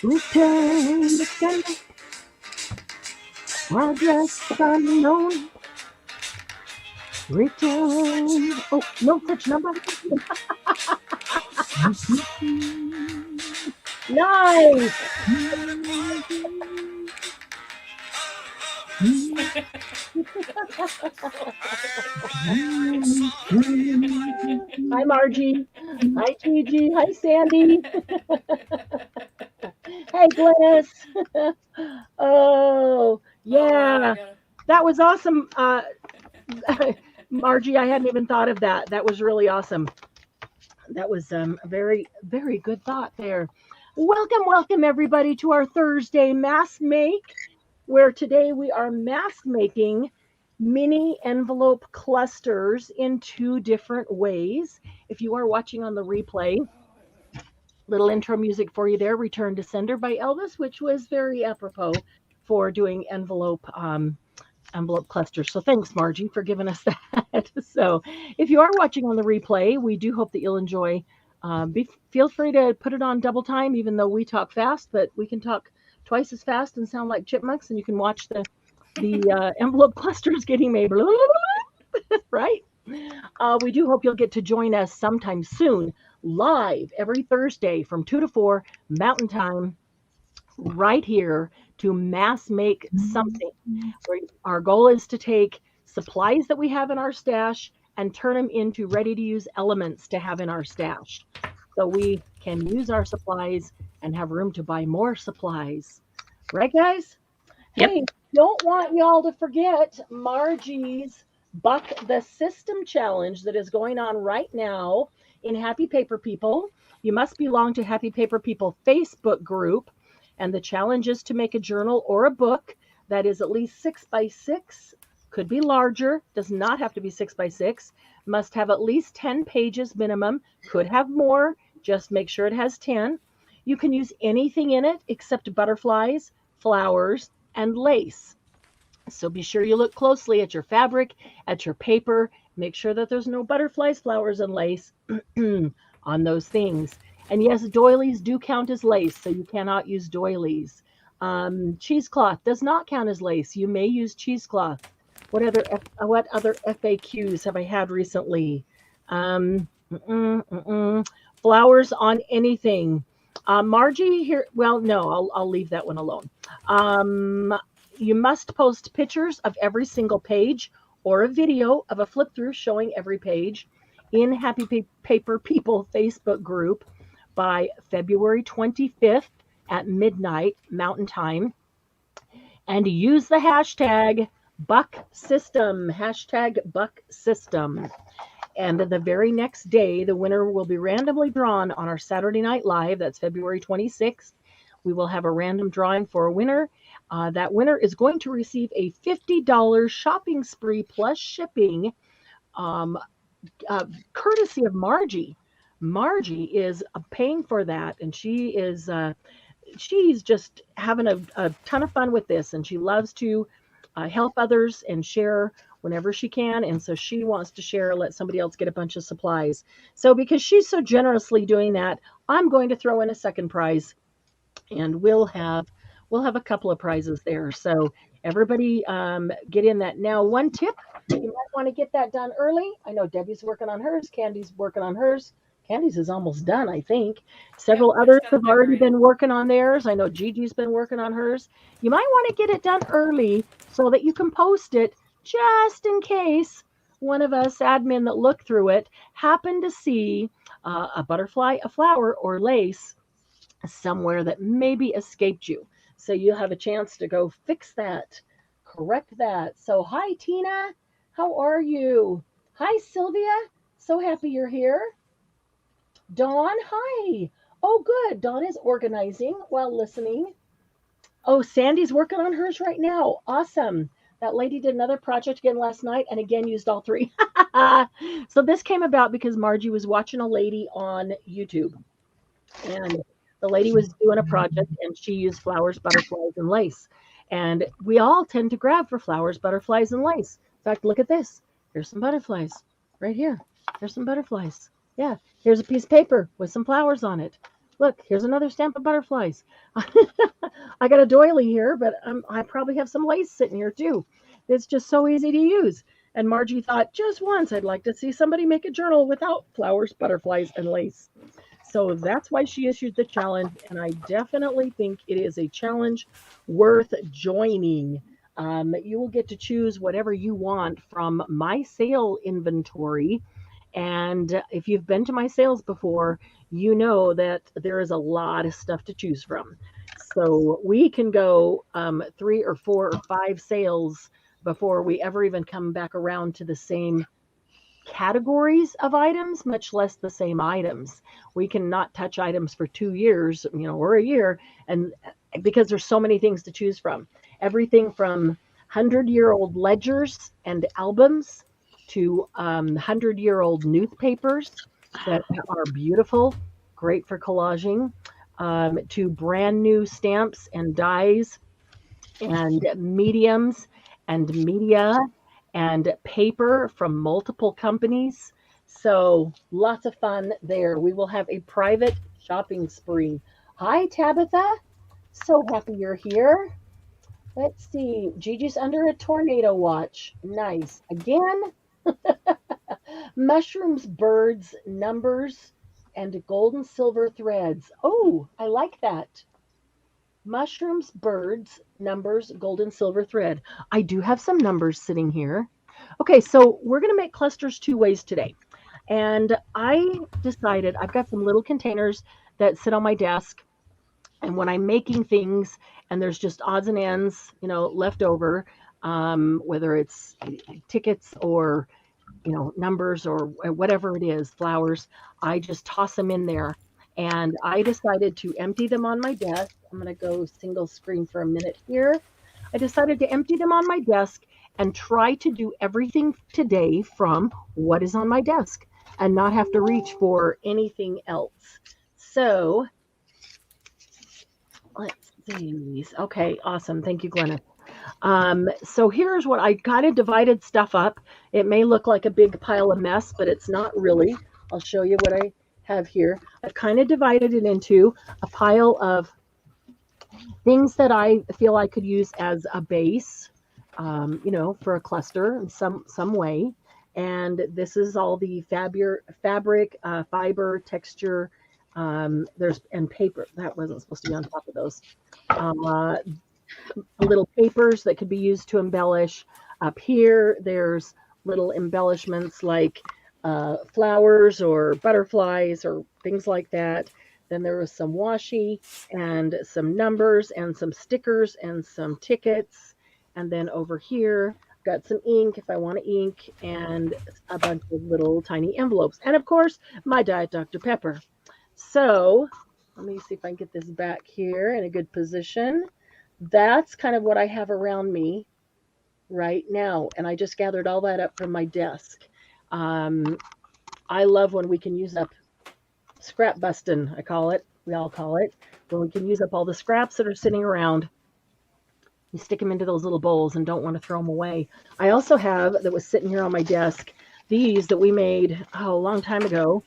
Return to sender. Address unknown. Return. Oh, no such number. Nice. Hi, Margie. Hi, Gigi. Hi, Sandy. Hey, Glennis. Oh, Oh, yeah. I gotta. That was awesome. Margie, I hadn't even thought of that. That was really awesome. That was a very, very good thought there. Welcome, welcome, everybody, to our Thursday mask make, where today we are mask making mini envelope clusters in two different ways. If you are watching on the replay, little intro music for you there, Return to Sender by Elvis, which was very apropos for doing envelope clusters. So thanks, Margie, for giving us that. So if you are watching on the replay, we do hope that you'll enjoy. Feel free to put it on double time, even though we talk fast, but we can talk twice as fast and sound like chipmunks, and you can watch the envelope clusters getting made. Right? We do hope you'll get to join us sometime soon, live every Thursday from 2 to 4 Mountain Time, right here to mass make something. Our goal is to take supplies that we have in our stash and turn them into ready to use elements to have in our stash. So we can use our supplies and have room to buy more supplies. Right, guys? Yep. Hey, don't want y'all to forget Margie's Buck the System challenge that is going on right now in Happy Paper People. You must belong to Happy Paper People Facebook group, and the challenge is to make a journal or a book that is at least 6 by 6, could be larger, does not have to be 6 by 6, must have at least 10 pages minimum, could have more, just make sure it has 10. You can use anything in it except butterflies, flowers, and lace. So be sure you look closely at your fabric, at your paper. Make sure that there's no butterflies, flowers, and lace on those things. And yes, doilies do count as lace, so you cannot use doilies. Cheesecloth does not count as lace. You may use cheesecloth. What other FAQs have I had recently? Um, mm-mm, mm-mm. Flowers on anything. Margie here. Well, no, I'll leave that one alone. Um, you must post pictures of every single page or a video of a flip through showing every page in Happy Paper People Facebook group by February 25th at midnight Mountain Time, and use the hashtag Buck System, hashtag Buck System. And the very next day, the winner will be randomly drawn on our Saturday Night Live. That's February 26th. We will have a random drawing for a winner. That winner is going to receive a $50 shopping spree plus shipping, um, courtesy of Margie. Margie is paying for that, and she's just having a ton of fun with this, and she loves to help others and share whenever she can. And so she wants to share, let somebody else get a bunch of supplies. So because she's so generously doing that, I'm going to throw in a second prize, and we'll have a couple of prizes there. So everybody, get in that now. One tip: you might want to get that done early. I know Debbie's working on hers. Candy's working on hers. Candy's is almost done, I think. Yep, Several I others just gotta have already decorate. been working on theirs. I know Gigi's been working on hers. You might want to get it done early so that you can post it, just in case one of us admin that look through it happen to see a butterfly, a flower, or lace somewhere that maybe escaped you. So you have a chance to go fix that, correct that. So, hi, Tina. How are you? Hi, Sylvia. So happy you're here. Dawn, hi. Oh, good. Dawn is organizing while listening. Oh, Sandy's working on hers right now. Awesome. That lady did another project again last night and again used all three. So this came about because Margie was watching a lady on YouTube, and the lady was doing a project and she used flowers, butterflies, and lace. And we all tend to grab for flowers, butterflies, and lace. In fact, look at this. Here's some butterflies right here. Here's some butterflies. Yeah. Here's a piece of paper with some flowers on it. Look, here's another stamp of butterflies. I got a doily here, but I probably have some lace sitting here too. It's just so easy to use. And Margie thought, just once, I'd like to see somebody make a journal without flowers, butterflies, and lace. So that's why she issued the challenge. And I definitely think it is a challenge worth joining. You will get to choose whatever you want from my sale inventory. And if you've been to my sales before, you know that there is a lot of stuff to choose from. So we can go 3 or 4 or 5 sales before we ever even come back around to the same categories of items, much less the same items. We can not touch items for 2 years, or a year, and because there's so many things to choose from. Everything from 100-year-old ledgers and albums to 100-year-old newspapers that are beautiful, great for collaging, to brand new stamps and dies and mediums and media and paper from multiple companies. So lots of fun there. We will have a private shopping spree. Hi, Tabitha. So happy you're here. Let's see. Gigi's under a tornado watch. Nice. Again, mushrooms, birds, numbers, and gold and silver threads. Oh, I like that. Mushrooms, birds, numbers, gold and silver thread. I do have some numbers sitting here. Okay, so we're going to make clusters 2 ways today. And I decided I've got some little containers that sit on my desk. And when I'm making things and there's just odds and ends, left over, whether it's tickets or, numbers or whatever it is, flowers, I just toss them in there. And I decided to empty them on my desk. I'm going to go single screen for a minute here. I decided to empty them on my desk and try to do everything today from what is on my desk and not have to reach for anything else. So let's see. Okay, awesome. Thank you, Glenna. So here's what I kind of divided stuff up. It may look like a big pile of mess, but it's not really. I'll show you what I have here. I've kind of divided it into a pile of things that I feel I could use as a base, for a cluster in some way. And this is all the fabric, fiber, texture. There's and paper that wasn't supposed to be on top of those. Little papers that could be used to embellish. Up here, there's little embellishments like flowers or butterflies or things like that. Then there was some washi and some numbers and some stickers and some tickets. And then over here, got some ink if I want to ink and a bunch of little tiny envelopes. And of course, my Diet Dr. Pepper. So let me see if I can get this back here in a good position. That's kind of what I have around me right now. And I just gathered all that up from my desk. I love when we can use up scrap busting, I call it. We all call it. When we can use up all the scraps that are sitting around. You stick them into those little bowls and don't want to throw them away. I also have, that was sitting here on my desk, these that we made a long time ago.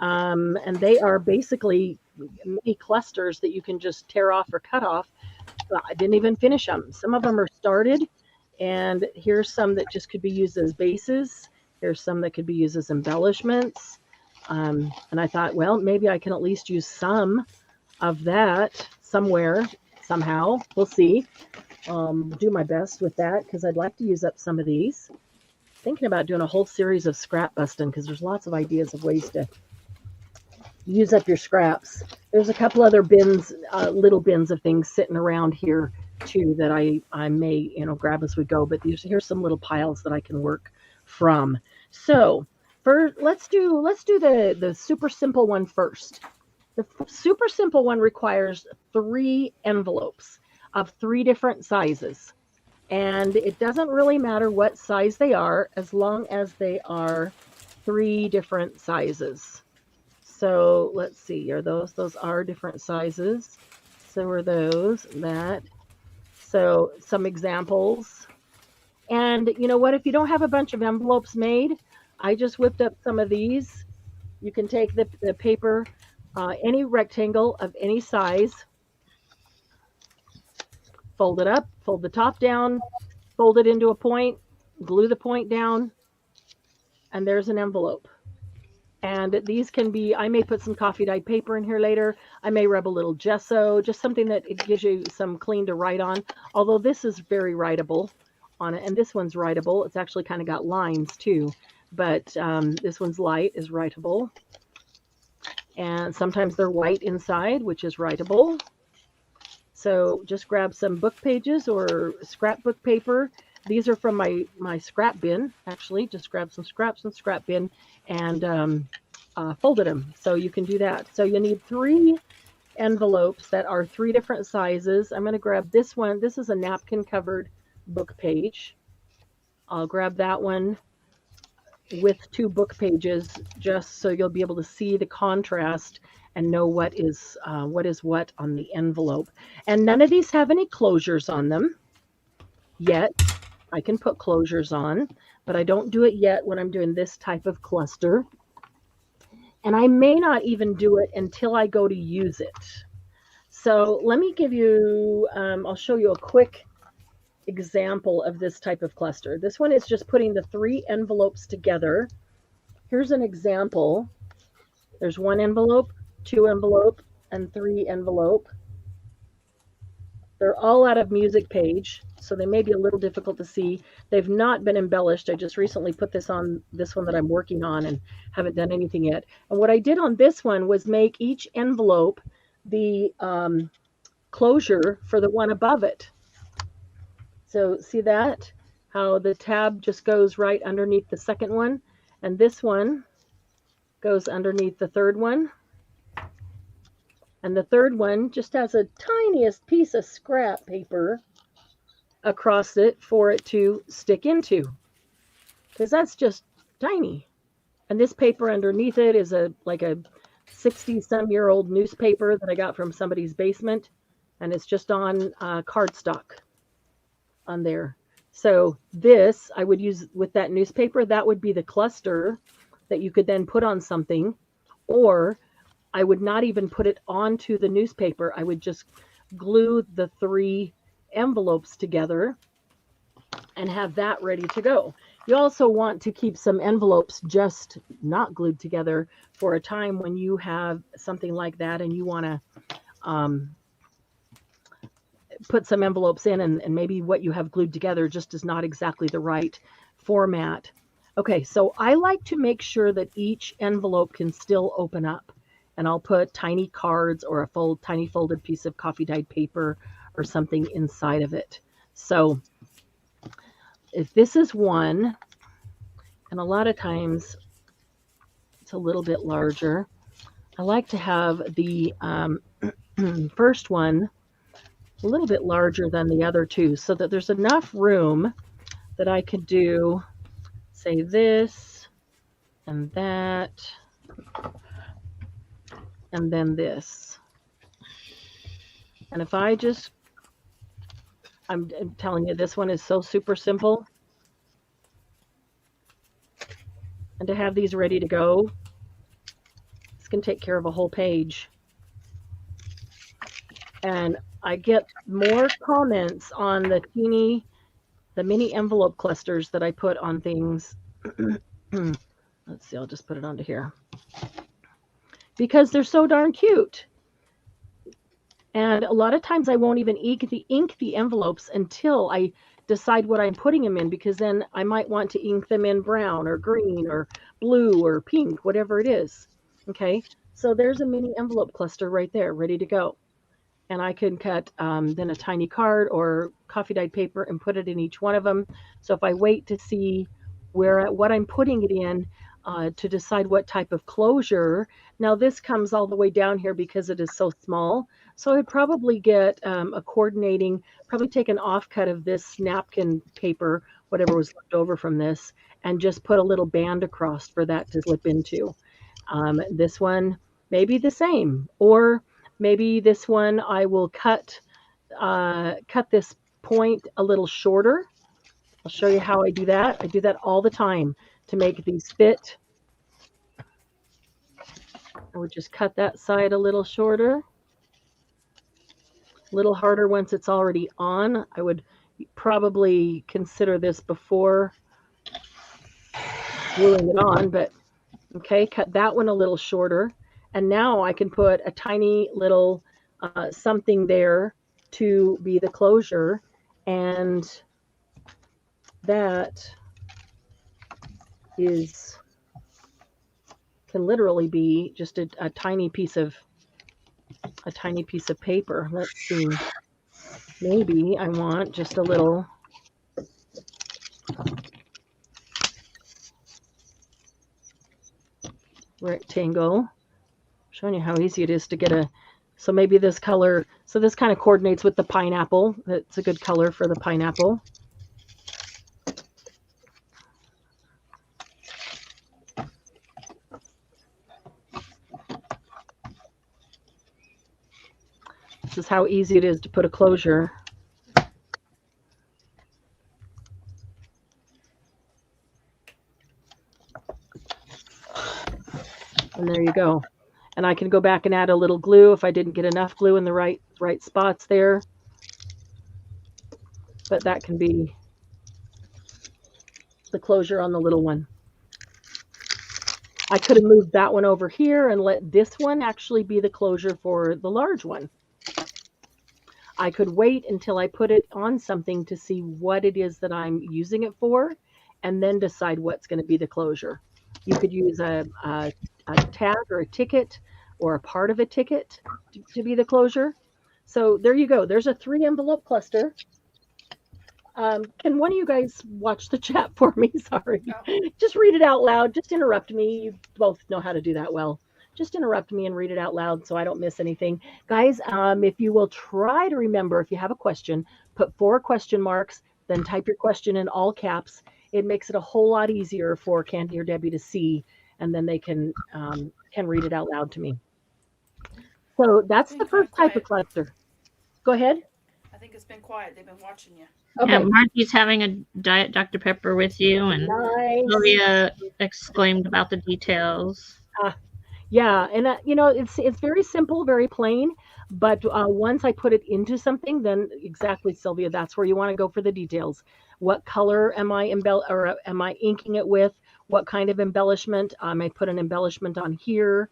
And they are basically mini clusters that you can just tear off or cut off. I didn't even finish them. Some of them are started, and here's some that just could be used as bases. Here's some that could be used as embellishments. And I thought, well, maybe I can at least use some of that somewhere, somehow. We'll see. Do my best with that because I'd like to use up some of these. Thinking about doing a whole series of scrap busting because there's lots of ideas of ways to use up your scraps. There's a couple other bins, little bins of things sitting around here too that I may grab as we go. But here's some little piles that I can work from. So first, let's do the super simple one first. The super simple one requires 3 envelopes of 3 different sizes. And it doesn't really matter what size they are as long as they are 3 different sizes. So let's see, are those are different sizes. So are those, that. So some examples. And you know what, if you don't have a bunch of envelopes made, I just whipped up some of these. You can take the paper any rectangle of any size, fold it up, fold the top down, fold it into a point, glue the point down, and there's an envelope. And these can be, I may put some coffee dyed paper in here later. I may rub a little gesso, just something that it gives you some clean to write on. Although this is very writable on it, and this one's writable. It's actually kind of got lines too, but this one's light is writable. And sometimes they're white inside, which is writable. So just grab some book pages or scrapbook paper. These are from my scrap bin, actually. Just grab some scraps and scrap bin and folded them. So you can do that. So you need 3 envelopes that are 3 different sizes. I'm going to grab this one. This is a napkin covered book page. I'll grab that one with 2 book pages just so you'll be able to see the contrast and know what is what on the envelope. And none of these have any closures on them yet. I can put closures on, but I don't do it yet when I'm doing this type of cluster. And I may not even do it until I go to use it. So let me give you, I'll show you a quick example of this type of cluster. This one is just putting the 3 envelopes together. Here's an example. There's 1 envelope, 2 envelope, and 3 envelope. They're all out of music page, so they may be a little difficult to see. They've not been embellished. I just recently put this on this one that I'm working on and haven't done anything yet. And what I did on this one was make each envelope the closure for the one above it. So see that? How the tab just goes right underneath the second one, and this one goes underneath the third one. And the third one just has a tiniest piece of scrap paper across it for it to stick into, because that's just tiny. And this paper underneath it is like a 60-some-year-old newspaper that I got from somebody's basement, and it's just on cardstock on there. So this I would use with that newspaper. That would be the cluster that you could then put on something, or I would not even put it onto the newspaper. I would just glue the 3 envelopes together and have that ready to go. You also want to keep some envelopes just not glued together for a time when you have something like that and you want to put some envelopes in, and maybe what you have glued together just is not exactly the right format. Okay, so I like to make sure that each envelope can still open up, and I'll put tiny cards or a tiny folded piece of coffee dyed paper or something inside of it. So if this is one, and a lot of times it's a little bit larger, I like to have the first one a little bit larger than the other 2 so that there's enough room that I could do, say, this and that, and then this. And if I just, I'm telling you, this one is so super simple. And to have these ready to go, this can take care of a whole page. And I get more comments on the mini envelope clusters that I put on things. Let's see, I'll just put it onto here. Because they're so darn cute. And a lot of times I won't even ink the envelopes until I decide what I'm putting them in, because then I might want to ink them in brown or green or blue or pink, whatever it is. Okay, so there's a mini envelope cluster right there, ready to go. And I can cut then a tiny card or coffee dyed paper and put it in each one of them. So if I wait to see what I'm putting it in to decide what type of closure, now this comes all the way down here because it is so small. So I'd probably get a coordinating, probably take an offcut of this napkin paper, whatever was left over from this, and just put a little band across for that to slip into. This one may be the same, or maybe this one I will cut this point a little shorter. I'll show you how I do that. I do that all the time to make these fit. I would just cut that side a little shorter, a little harder once it's already on. I would probably consider this before gluing it on, but okay, cut that one a little shorter. And now I can put a tiny little something there to be the closure. And that can literally be just a tiny piece of paper. Let's see. Maybe I want just a little rectangle. Showing you how easy it is to get so maybe this color, so this kind of coordinates with the pineapple. That's a good color for the pineapple. This is how easy it is to put a closure. And there you go. And I can go back and add a little glue if I didn't get enough glue in the right spots there. But that can be the closure on the little one. I could have moved that one over here and let this one actually be the closure for the large one. I could wait until I put it on something to see what it is that I'm using it for, and then decide what's going to be the closure. You could use a tag or a ticket or a part of a ticket to be the closure. So there you go. There's a 3-envelope cluster. Can one of you guys watch the chat for me? Sorry. No. Just read it out loud. Just interrupt me. You both know how to do that well. Just interrupt me and read it out loud so I don't miss anything. Guys, if you will try to remember, if you have a question, put 4 question marks, then type your question in all caps. It makes it a whole lot easier for Candy or Debbie to see, and then they can read it out loud to me. So that's the first type of cluster. Go ahead. I think it's been quiet. They've been watching you. Okay. Yeah, Margie's having a Diet Dr. Pepper with you, and nice. Sylvia exclaimed about the details. Yeah, and it's very simple, very plain. But once I put it into something, then exactly, Sylvia, that's where you want to go for the details. What color am I inking it with? What kind of embellishment? I may put an embellishment on here.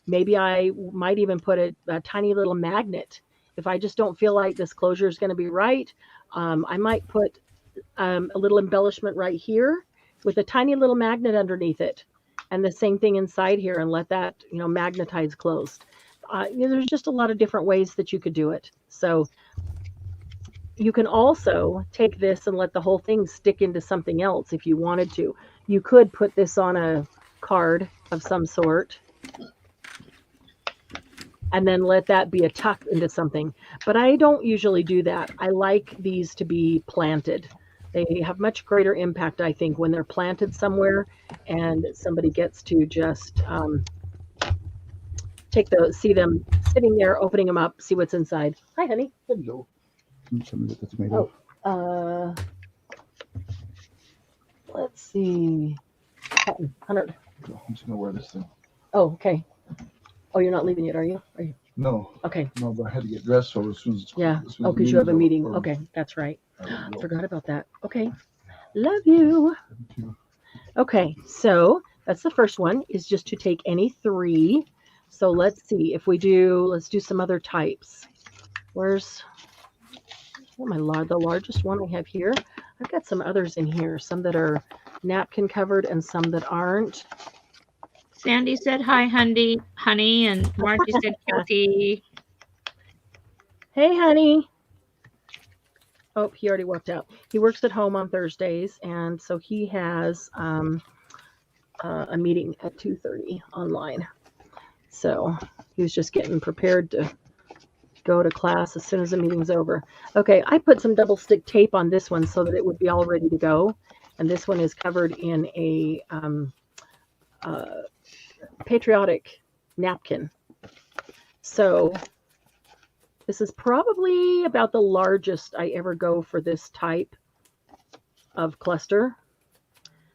Maybe I might even put a tiny little magnet. If I just don't feel like this closure is going to be right, I might put a little embellishment right here with a tiny little magnet underneath it, and the same thing inside here, and let that magnetize closed. There's just a lot of different ways that you could do it. So you can also take this and let the whole thing stick into something else if you wanted to. You could put this on a card of some sort and then let that be a tuck into something. But I don't usually do that. I like these to be planted. They have much greater impact, I think, when they're planted somewhere and somebody gets to just see them sitting there, opening them up, see what's inside. Hi, honey. Hello. Oh, let's see. 100. I'm just gonna wear this thing. Oh, okay. Oh, you're not leaving yet, are you? No. Okay. No, but I had to get dressed, so as soon as oh, because you have a meeting. Okay, that's right. I forgot about that. Okay. Love you. Okay, so that's the first one, is just to take any 3. So let's see if let's do some other types. Where's the largest one I have here? I've got some others in here, some that are napkin covered and some that aren't. Sandy said hi, honey, and Margie said Kathy. Hey, honey. Oh, he already walked out. He works at home on Thursdays, and so he has a meeting at 2:30 online. So he was just getting prepared to go to class as soon as the meeting's over. Okay, I put some double stick tape on this one so that it would be all ready to go. And this one is covered in a patriotic napkin. So this is probably about the largest I ever go for this type of cluster,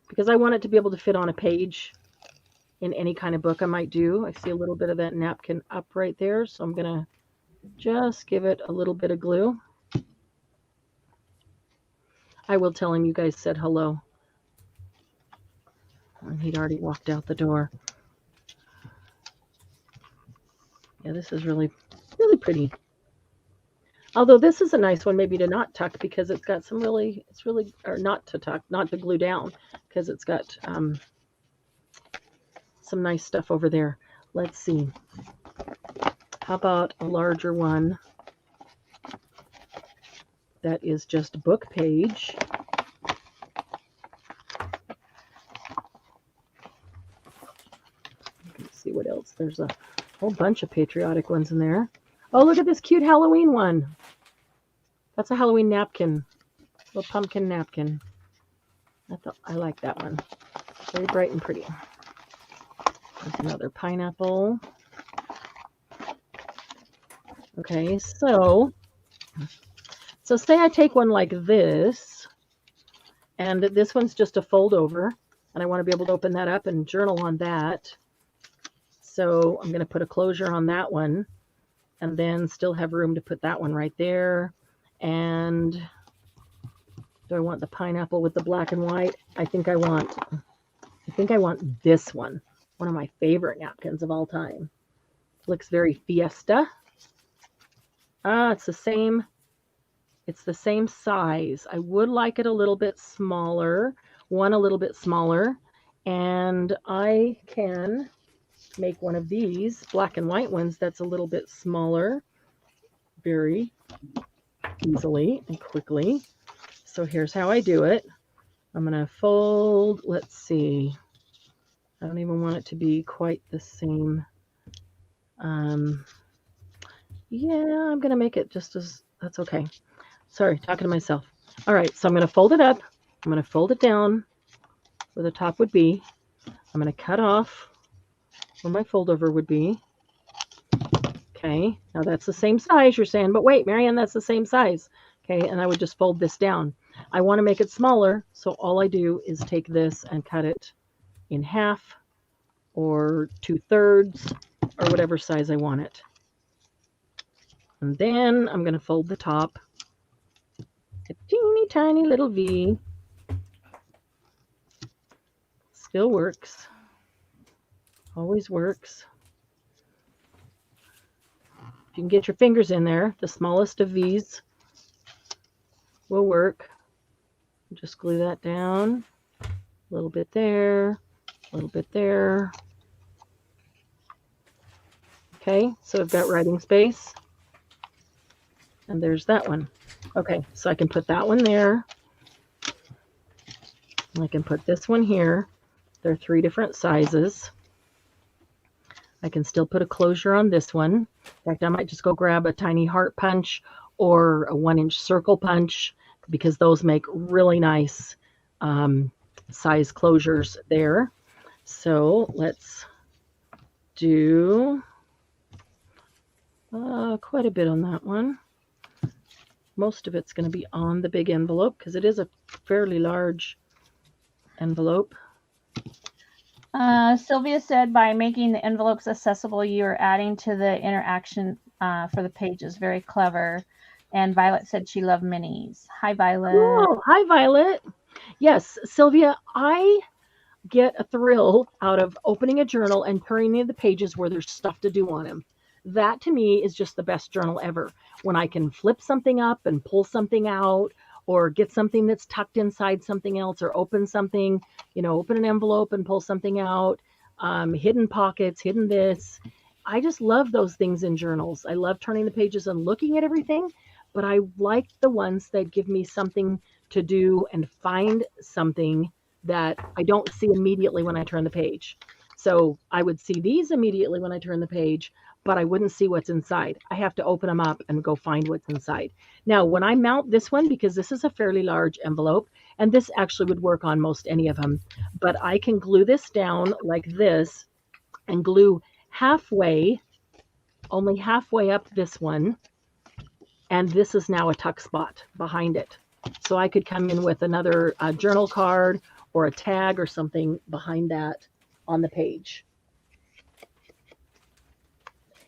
because I want it to be able to fit on a page in any kind of book I might do. I see a little bit of that napkin up right there, so I'm going to just give it a little bit of glue. I will tell him you guys said hello. And he'd already walked out the door. Yeah, this is really, really pretty. Although this is a nice one maybe to not tuck because it's got some really, or not to tuck, not to glue down because it's got some nice stuff over there. Let's see. How about a larger one that is just book page? Let's see what else. There's a whole bunch of patriotic ones in there. Oh, look at this cute Halloween one. That's a Halloween napkin, little pumpkin napkin. I like that one. Very bright and pretty. There's another pineapple. Okay, so say I take one like this, and this one's just a fold over, and I want to be able to open that up and journal on that. So I'm going to put a closure on that one, and then still have room to put that one right there. And do I want the pineapple with the black and white? I think I want this one of my favorite napkins of all time. Looks very fiesta. It's the same size. I would like it a little bit smaller, a little bit smaller, and I can make one of these black and white ones that's a little bit smaller very easily and quickly. So here's how I do it. I'm going to fold, let's see. I don't even want it to be quite the same. Yeah, I'm going to make it just as, that's okay. Sorry, talking to myself. All right, so I'm going to fold it up. I'm going to fold it down where the top would be. I'm going to cut off where my fold over would be. Okay, now that's the same size, you're saying, but wait, Marianne, that's the same size. Okay, and I would just fold this down. I want to make it smaller, so all I do is take this and cut it in half or 2/3 or whatever size I want it. And then I'm going to fold the top, a teeny tiny little V. Still works. Always works. If you can get your fingers in there, the smallest of V's will work. Just glue that down. A little bit there, a little bit there. Okay, so I've got writing space. And there's that one. Okay, so I can put that one there. And I can put this one here. They're 3 different sizes. I can still put a closure on this one. In fact, I might just go grab a tiny heart punch or a 1-inch circle punch because those make really nice size closures there. So let's do quite a bit on that one. Most of it's going to be on the big envelope because it is a fairly large envelope. Sylvia said by making the envelopes accessible, you are adding to the interaction for the pages. Very clever. And Violet said she loved minis. Hi, Violet. Oh, hi, Violet. Yes, Sylvia, I get a thrill out of opening a journal and turning the pages where there's stuff to do on them. That to me is just the best journal ever. When I can flip something up and pull something out, or get something that's tucked inside something else, or open something, open an envelope and pull something out, hidden pockets, hidden this. I just love those things in journals. I love turning the pages and looking at everything, but I like the ones that give me something to do and find something that I don't see immediately when I turn the page. So I would see these immediately when I turn the page, but I wouldn't see what's inside. I have to open them up and go find what's inside. Now, when I mount this one, because this is a fairly large envelope, and this actually would work on most any of them, but I can glue this down like this and glue halfway, only halfway up this one, and this is now a tuck spot behind it. So I could come in with another journal card or a tag or something behind that on the page.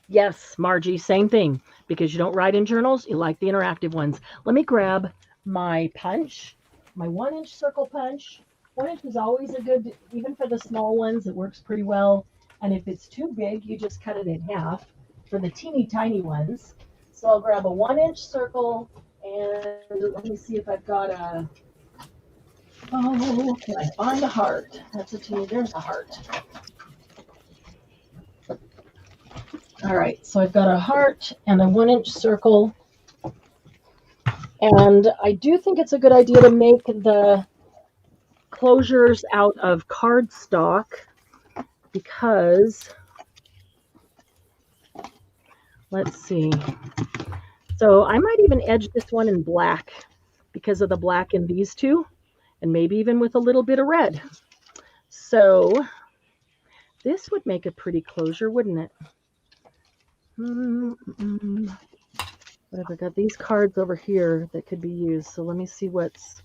Yes, Margie, same thing. Because you don't write in journals, you like the interactive ones. Let me grab my punch, my 1-inch circle punch. 1 inch is always a good, even for the small ones, it works pretty well. And if it's too big, you just cut it in half for the teeny tiny ones. So I'll grab a 1-inch circle, and let me see if I've got a, oh, can I find a heart? That's a teeny, there's a heart. All right, so I've got a heart and a 1-inch circle. And I do think it's a good idea to make the closures out of cardstock because, let's see. So I might even edge this one in black because of the black in these two, and maybe even with a little bit of red. So this would make a pretty closure, wouldn't it? But I've got these cards over here that could be used. So let me see what's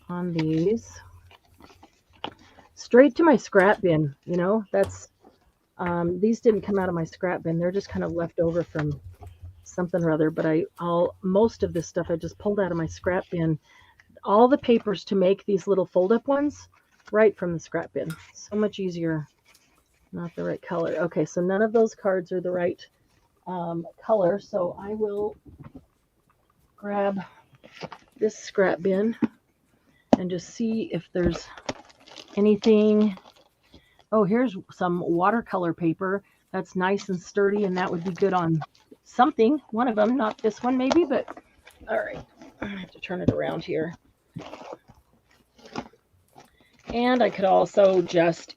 on these. Straight to my scrap bin, you know, that's, these didn't come out of my scrap bin. They're just kind of left over from something or other, but most of this stuff I just pulled out of my scrap bin. All the papers to make these little fold-up ones, right from the scrap bin. So much easier. Not the right color. Okay, so none of those cards are the right color, so I will grab this scrap bin and just see if there's anything. Oh, here's some watercolor paper that's nice and sturdy, and that would be good on something. One of them, not this one maybe, but all right. I have to turn it around here. And I could also just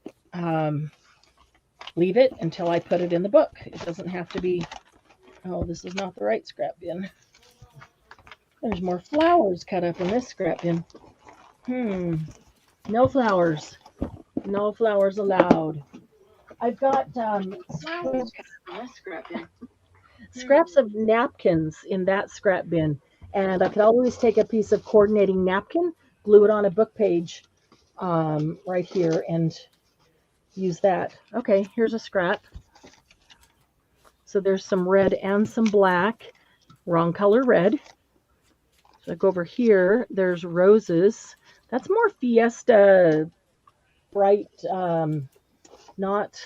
leave it until I put it in the book. It doesn't have to be, oh, this is not the right scrap bin. There's more flowers cut up in this scrap bin. No flowers. No flowers allowed. I've got flowers cut up in this scrap bin. Scraps of napkins in that scrap bin. And I could always take a piece of coordinating napkin, glue it on a book page right here, and use that. Okay, here's a scrap. So there's some red and some black. Wrong color red. So I go over here. There's roses. That's more fiesta, bright, not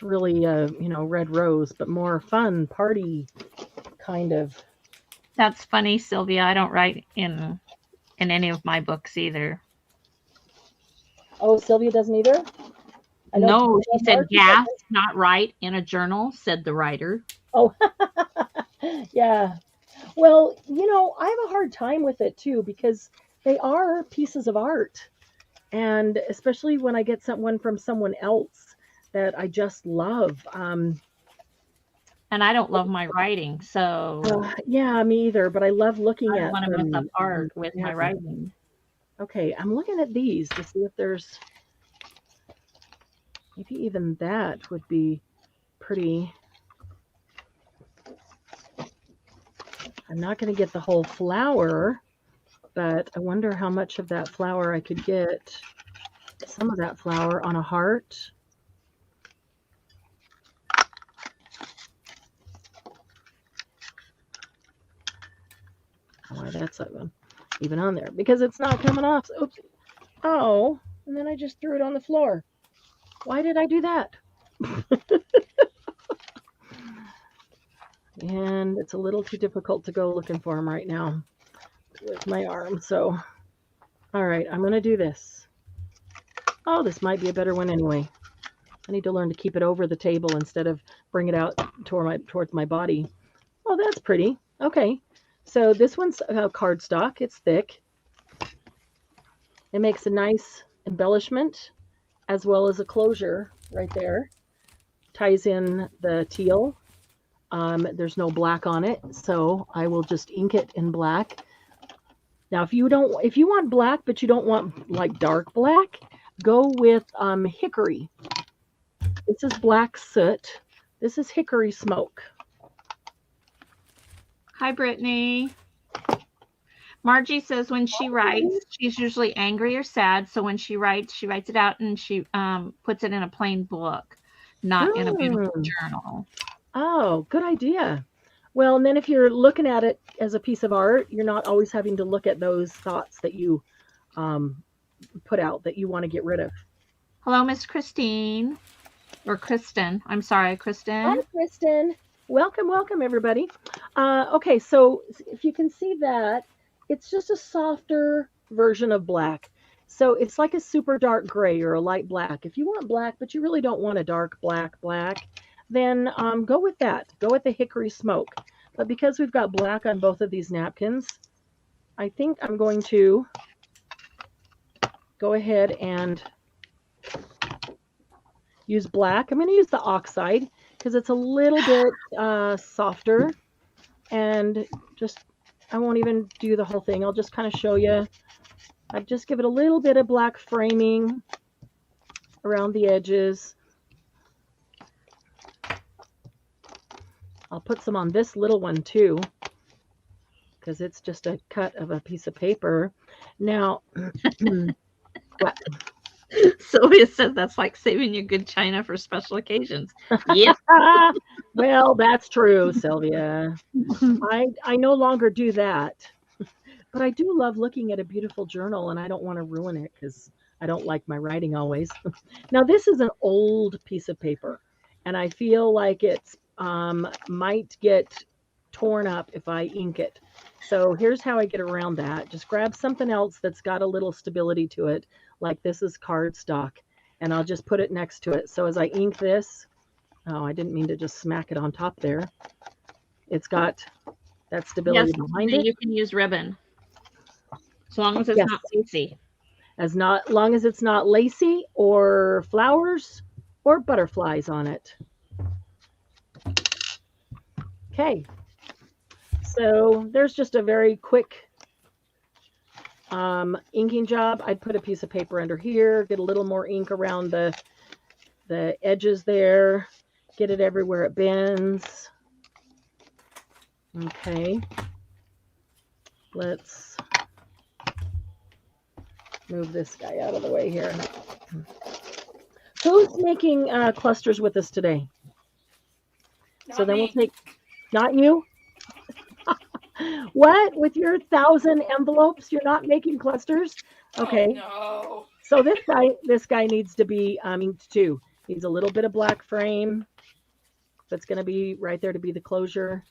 really red rose, but more fun party kind of. That's funny, Sylvia. I don't write in any of my books either. Oh, Sylvia doesn't either? No, she said gas, not write in a journal, said the writer. Oh, yeah. Well, I have a hard time with it too because they are pieces of art. And especially when I get one from someone else that I just love. And I don't love my writing, so. Yeah, me either, but I love looking at them. I want to mess up art with my writing. Okay, I'm looking at these to see if there's, maybe even that would be pretty. I'm not going to get the whole flower, but I wonder how much of that flower I could get. Some of that flower on a heart. Why that's even on there, because it's not coming off. Oops. Oh, and then I just threw it on the floor. Why did I do that? And it's a little too difficult to go looking for them right now with my arm. So, all right, I'm going to do this. Oh, this might be a better one anyway. I need to learn to keep it over the table instead of bring it out towards my body. Oh, that's pretty. Okay. So this one's cardstock. It's thick. It makes a nice embellishment as well as a closure right there. Ties in the teal. There's no black on it, so I will just ink it in black. Now, if you want black, but you don't want like dark black, go with hickory. This is black soot. This is hickory smoke. Hi, Brittany. Margie says when she writes, she's usually angry or sad. So when she writes it out and she puts it in a plain book, not in a beautiful journal. Oh, good idea. Well, and then if you're looking at it as a piece of art, you're not always having to look at those thoughts that you put out that you want to get rid of. Hello, Miss Christine. Or Kristen. I'm sorry, Kristen. Hi, Kristen. Welcome, welcome, everybody. Okay, so if you can see that, it's just a softer version of black. So it's like a super dark gray or a light black. If you want black, but you really don't want a dark black, then go with that. Go with the hickory smoke. But because we've got black on both of these napkins, I think I'm going to go ahead and use black. I'm going to use the oxide because it's a little bit softer, and just I won't even do the whole thing. I'll just kind of show you. I just give it a little bit of black framing around the edges. I'll put some on this little one too, because it's just a cut of a piece of paper. Now, what? Sylvia says that's like saving your good china for special occasions. Yep. Well, that's true, Sylvia. I no longer do that. But I do love looking at a beautiful journal, and I don't want to ruin it because I don't like my writing always. Now, this is an old piece of paper, and I feel like it's might get torn up if I ink it. So here's how I get around that. Just grab something else that's got a little stability to it, like this is cardstock, and I'll just put it next to it. So as I ink this, oh, I didn't mean to just smack it on top there. It's got that stability behind it. You can use ribbon, as long as it's not lacy. As long as it's not lacy or flowers or butterflies on it. Okay, so there's just a very quick inking job. I'd put a piece of paper under here, get a little more ink around the edges there, get it everywhere it bends. Okay, let's move this guy out of the way here. Who's making clusters with us today? Not then me. we'll take, not you? What? With your 1,000 envelopes, you're not making clusters? Okay. Oh, no. So this guy needs to be inked too. Needs a little bit of black frame. That's going to be right there to be the closure.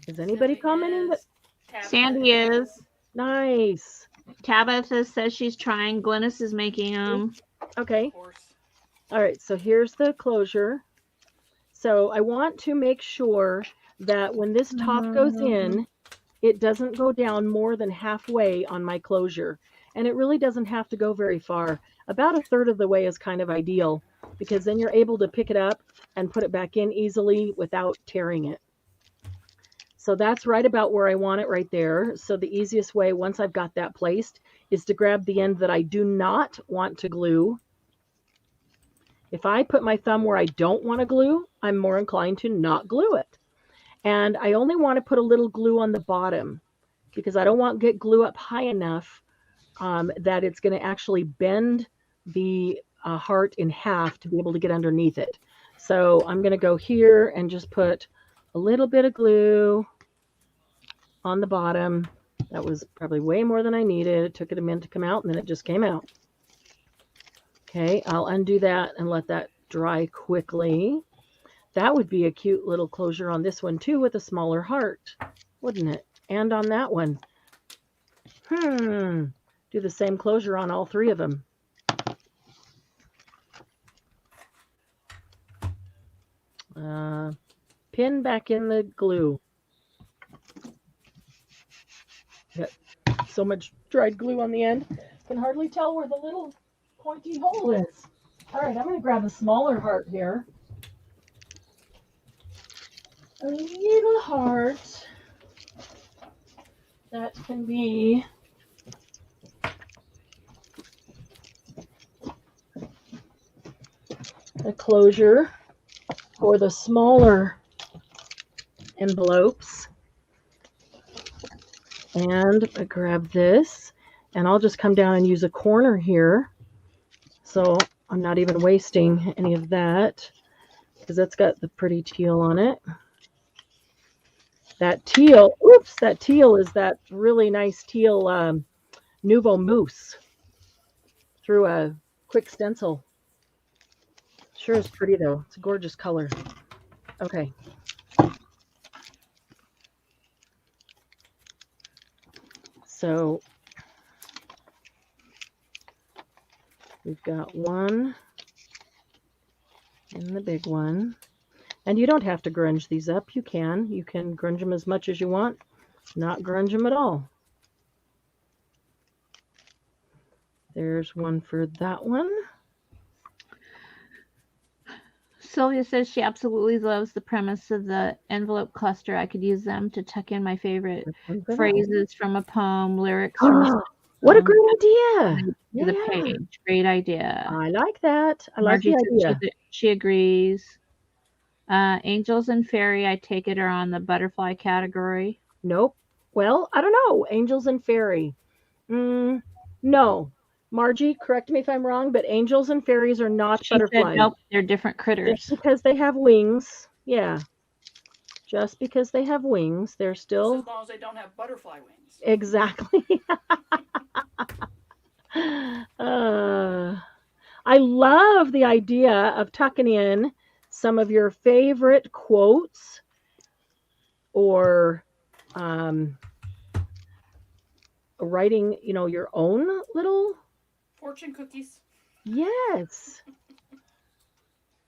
Is anybody commenting? Sandy is. Nice. Tabitha says she's trying. Glennis is making them. Okay. Of course. All right. So here's the closure. So I want to make sure that when this top goes in, it doesn't go down more than halfway on my closure. And it really doesn't have to go very far. About a third of the way is kind of ideal, because then you're able to pick it up and put it back in easily without tearing it. So that's right about where I want it right there. So the easiest way, once I've got that placed, is to grab the end that I do not want to glue. If I put my thumb where I don't want to glue, I'm more inclined to not glue it. And I only want to put a little glue on the bottom, because I don't want to get glue up high enough that it's going to actually bend the heart in half to be able to get underneath it. So I'm going to go here and just put a little bit of glue on the bottom. That was probably way more than I needed. It took it a minute to come out, and then it just came out. Okay, I'll undo that and let that dry quickly. That would be a cute little closure on this one too, with a smaller heart, wouldn't it? And on that one. Do the same closure on all three of them. Pin back in the glue. Got so much dried glue on the end. Can hardly tell where the little pointy hole is. All right, I'm going to grab a smaller heart here. A little heart that can be a closure for the smaller envelopes. And I grab this, and I'll just come down and use a corner here. So I'm not even wasting any of that because that's got the pretty teal on it. That teal, oops, that teal is that really nice teal Nouveau Mousse through a quick stencil. Sure is pretty though. It's a gorgeous color. Okay. So we've got one and the big one. And you don't have to grunge these up. You can grunge them as much as you want, not grunge them at all. There's one for that one. Sylvia says she absolutely loves the premise of the envelope cluster. I could use them to tuck in my favorite phrases from a poem, lyrics from a what a great idea! To the page. Great idea. I like that. I Margie like the idea. she agrees. Angels and fairy, I take it, are on the butterfly category. Nope. Well, I don't know. Angels and fairy. No. Margie, correct me if I'm wrong, but angels and fairies are not butterflies. Nope, they're different critters. Just because they have wings. Yeah. Just because they have wings, they're still. As long as they don't have butterfly wings. Exactly. I love the idea of tucking in some of your favorite quotes or writing, your own little fortune cookies. Yes.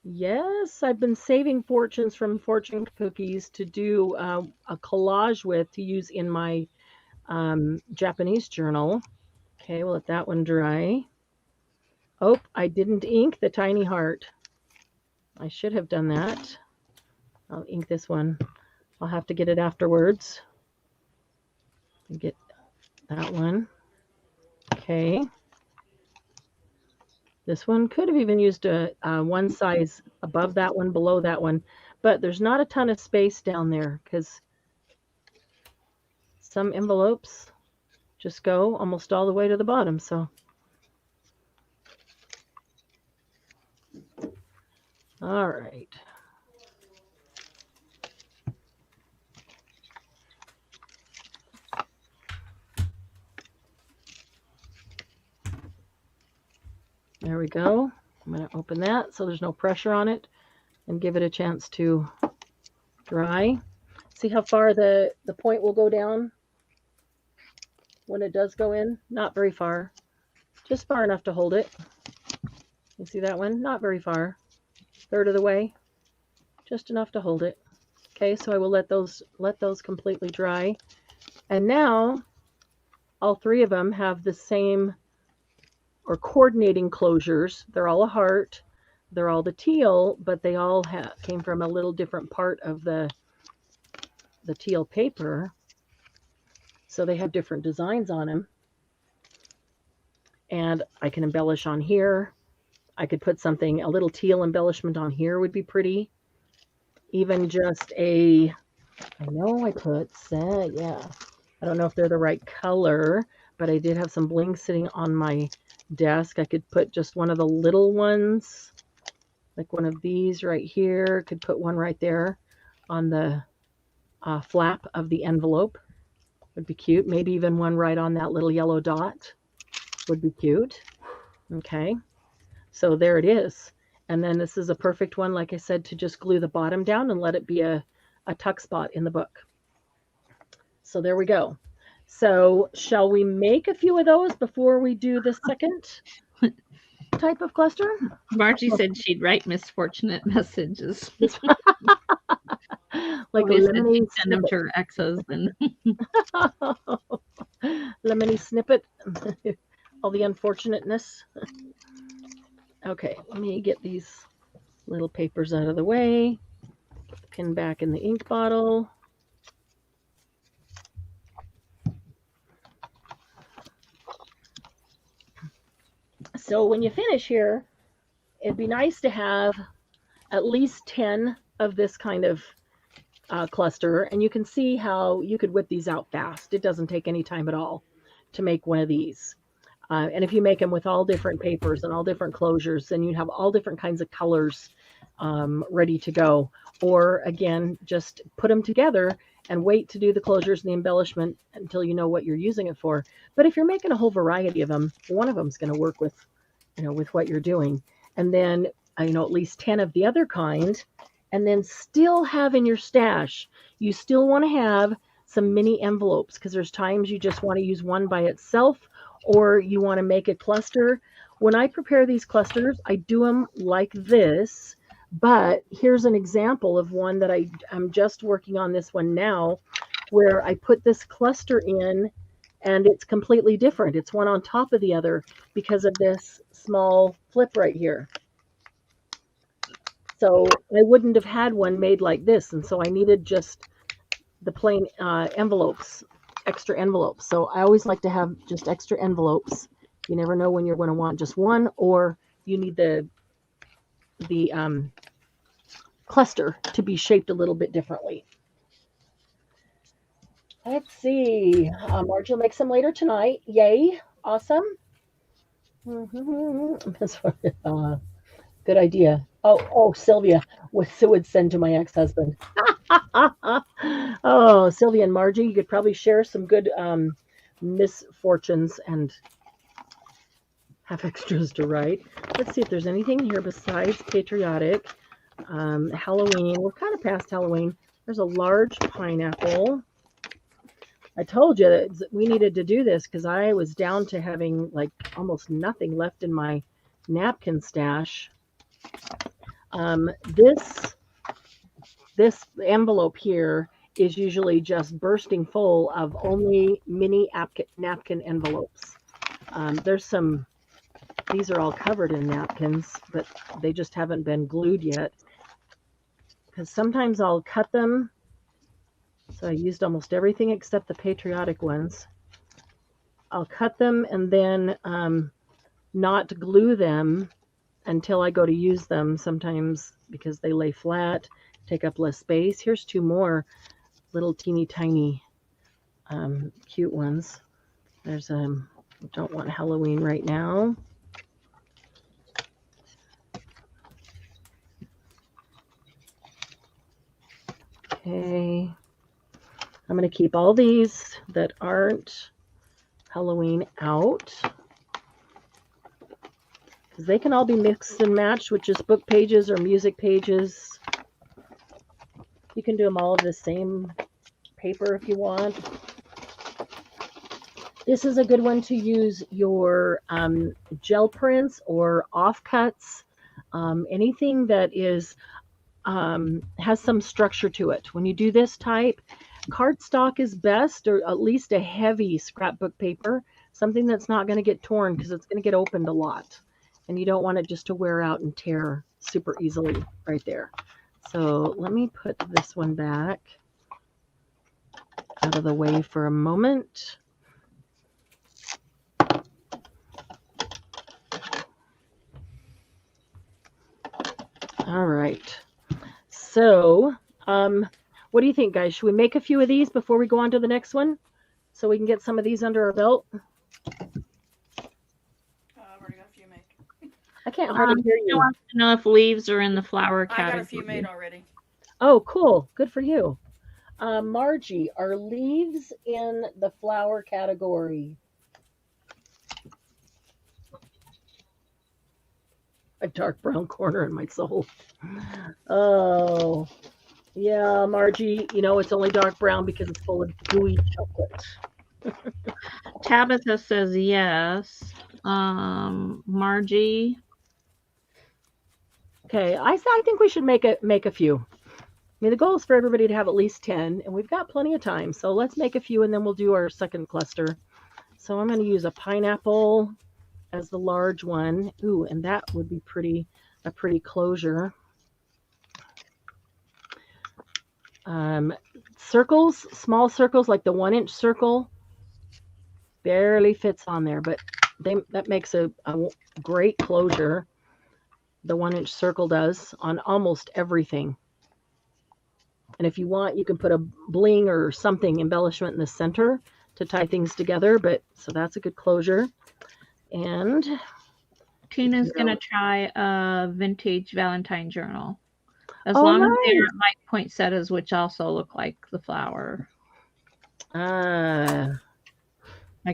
Yes, I've been saving fortunes from fortune cookies to do a collage with to use in my Japanese journal. Okay, we'll let that one dry. Oh, I didn't ink the tiny heart. I should have done that. I'll ink this one. I'll have to get it afterwards. Get that one. Okay. This one could have even used one size above that one, below that one, but there's not a ton of space down there because some envelopes just go almost all the way to the bottom. So, all right. There we go. I'm going to open that so there's no pressure on it and give it a chance to dry. See how far the point will go down when it does go in? Not very far. Just far enough to hold it. You see that one? Not very far. Third of the way. Just enough to hold it. Okay, so I will let those completely dry. And now all three of them have the same or coordinating closures. They're all a heart. They're all the teal, but they all came from a little different part of the teal paper. So they have different designs on them. And I can embellish on here. I could put something, a little teal embellishment on here would be pretty. Even just I know I put, yeah. I don't know if they're the right color, but I did have some bling sitting on my desk. I could put just one of the little ones, like one of these right here. Could put one right there on the flap of the envelope. Would be cute. Maybe even one right on that little yellow dot would be cute. Okay, so there it is. And then this is a perfect one, like I said, to just glue the bottom down and let it be a tuck spot in the book. So there we go. So shall we make a few of those before we do the second type of cluster? Margie said she'd write misfortunate messages. Like a lemony send them to her ex-husband. Lemony snippet. All the unfortunateness. Okay, let me get these little papers out of the way. Put the pin back in the ink bottle. So when you finish here, it'd be nice to have at least 10 of this kind of cluster, and you can see how you could whip these out fast. It doesn't take any time at all to make one of these. And if you make them with all different papers and all different closures, then you have all different kinds of colors ready to go. Or again, just put them together and wait to do the closures and the embellishment until you know what you're using it for. But if you're making a whole variety of them, one of them is going to work with, with what you're doing. And then, at least 10 of the other kind, and then still have in your stash, you still want to have some mini envelopes, because there's times you just want to use one by itself, or you want to make a cluster. When I prepare these clusters, I do them like this, but here's an example of one that I'm just working on this one now, where I put this cluster in and it's completely different. It's one on top of the other because of this small flip right here. So I wouldn't have had one made like this, and so I needed just the plain envelopes, extra envelopes. So I always like to have just extra envelopes. You never know when you're going to want just one, or you need the cluster to be shaped a little bit differently. Let's see. Margie will make some later tonight. Yay. Awesome. Good idea. Oh, Sylvia would send to my ex-husband. Oh, Sylvia and Margie, you could probably share some good misfortunes and have extras to write. Let's see if there's anything here besides patriotic. Halloween. We're kind of past Halloween. There's a large pineapple. I told you that we needed to do this because I was down to having like almost nothing left in my napkin stash. This envelope here is usually just bursting full of only mini napkin envelopes. These are all covered in napkins, but they just haven't been glued yet. Because sometimes I'll cut them. So I used almost everything except the patriotic ones. I'll cut them and then not glue them until I go to use them, sometimes because they lay flat, take up less space. Here's two more little teeny tiny cute ones. There's don't want Halloween right now. Okay. I'm going to keep all these that aren't Halloween out, because they can all be mixed and matched with just book pages or music pages. You can do them all of the same paper if you want. This is a good one to use your gel prints or offcuts, anything that is has some structure to it. When you do this type, cardstock is best, or at least a heavy scrapbook paper, something that's not going to get torn because it's going to get opened a lot. And you don't want it just to wear out and tear super easily right there. So let me put this one back out of the way for a moment. All right. So, what do you think, guys? Should we make a few of these before we go on to the next one, so we can get some of these under our belt? I've already got a few made. I can't hardly hear you. I want to know if leaves are in the flower I category. got a few made already. Oh, cool. Good for you. Margie, are leaves in the flower category? A dark brown corner in my soul. Oh, yeah, Margie, it's only dark brown because it's full of gooey chocolate. Tabitha says yes. Margie. Okay, I think we should make a few. I mean, the goal is for everybody to have at least 10, and we've got plenty of time. So let's make a few, and then we'll do our second cluster. So I'm going to use a pineapple as the large one. Ooh, and that would be a pretty closure. Circles, small circles like the 1-inch circle, barely fits on there, but that makes a great closure. The 1-inch circle does on almost everything. And if you want, you can put a bling or something, embellishment in the center to tie things together. But so that's a good closure. And Tina's going to try a vintage Valentine journal. As oh, long as nice. they are like poinsettias, which also look like the flower. I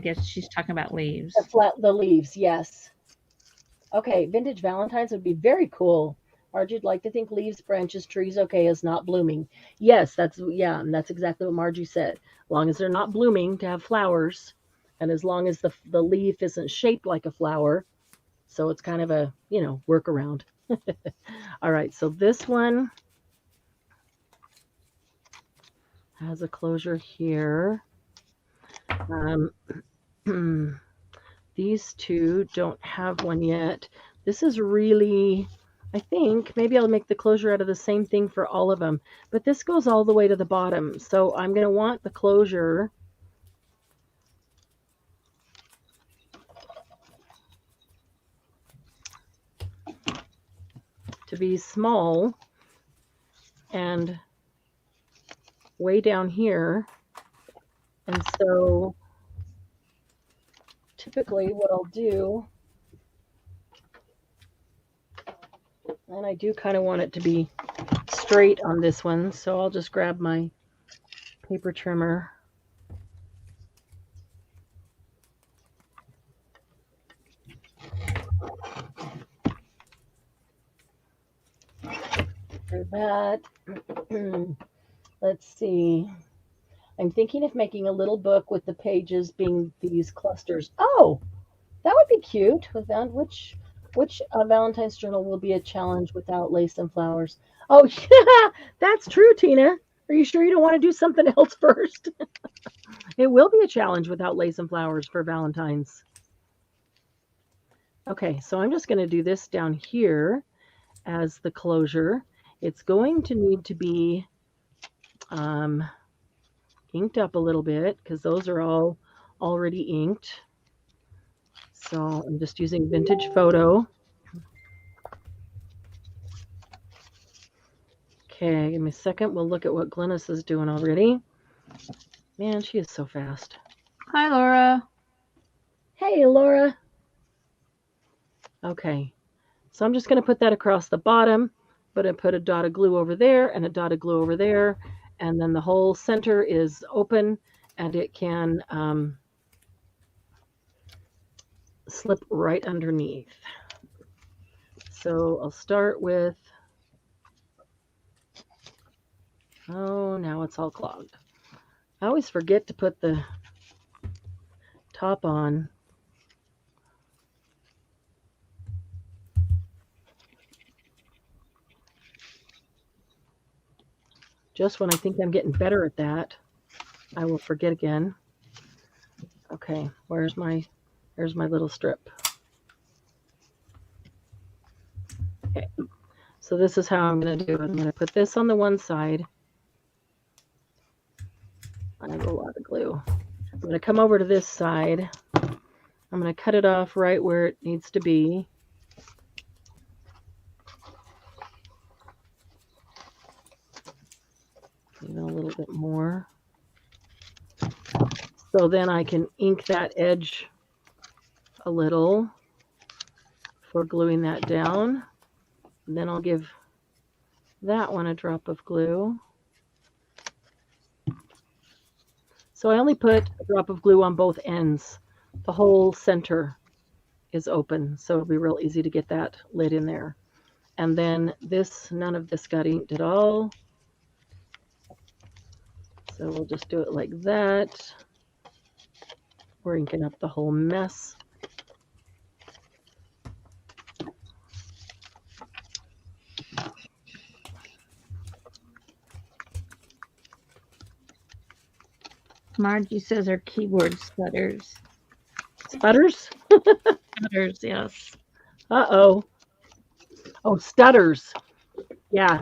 guess she's talking about leaves. The leaves, yes. Okay, vintage Valentines would be very cool. Margie would like to think leaves, branches, trees, okay, is not blooming. Yes, that's exactly what Margie said. As long as they're not blooming to have flowers, and as long as the leaf isn't shaped like a flower, so it's kind of a, workaround. All right, so this one has a closure here. These two don't have one yet. This is really, I think, maybe I'll make the closure out of the same thing for all of them. But this goes all the way to the bottom. So I'm going to want the closure to be small and way down here. And so typically what I'll do, and I do kind of want it to be straight on this one, so I'll just grab my paper trimmer. For that, let's see. I'm thinking of making a little book with the pages being these clusters. Oh, that would be cute. Without which Valentine's journal will be a challenge without lace and flowers? Oh, yeah, that's true, Tina. Are you sure you don't want to do something else first? It will be a challenge without lace and flowers for Valentine's. Okay, so I'm just going to do this down here as the closure. It's going to need to be inked up a little bit because those are all already inked. So I'm just using Vintage Photo. Okay, give me a second. We'll look at what Glynis is doing already. Man, she is so fast. Hi, Laura. Hey, Laura. Okay, so I'm just going to put that across the bottom, but I put a dot of glue over there and a dot of glue over there, and then the whole center is open and it can slip right underneath. So I'll start with, oh, now it's all clogged. I always forget to put the top on. Just when I think I'm getting better at that, I will forget again. Okay, there's my little strip. Okay, so this is how I'm going to do it. I'm going to put this on the one side. I have a lot of glue. I'm going to come over to this side. I'm going to cut it off right where it needs to be. Even a little bit more. So then I can ink that edge a little for gluing that down. And then I'll give that one a drop of glue. So I only put a drop of glue on both ends. The whole center is open, so it'll be real easy to get that lid in there. And then this, none of this got inked at all. So we'll just do it like that. We're inking up the whole mess. Margie says her keyboard stutters. Sputters? Stutters, yes. Uh-oh. Oh, stutters. Yeah.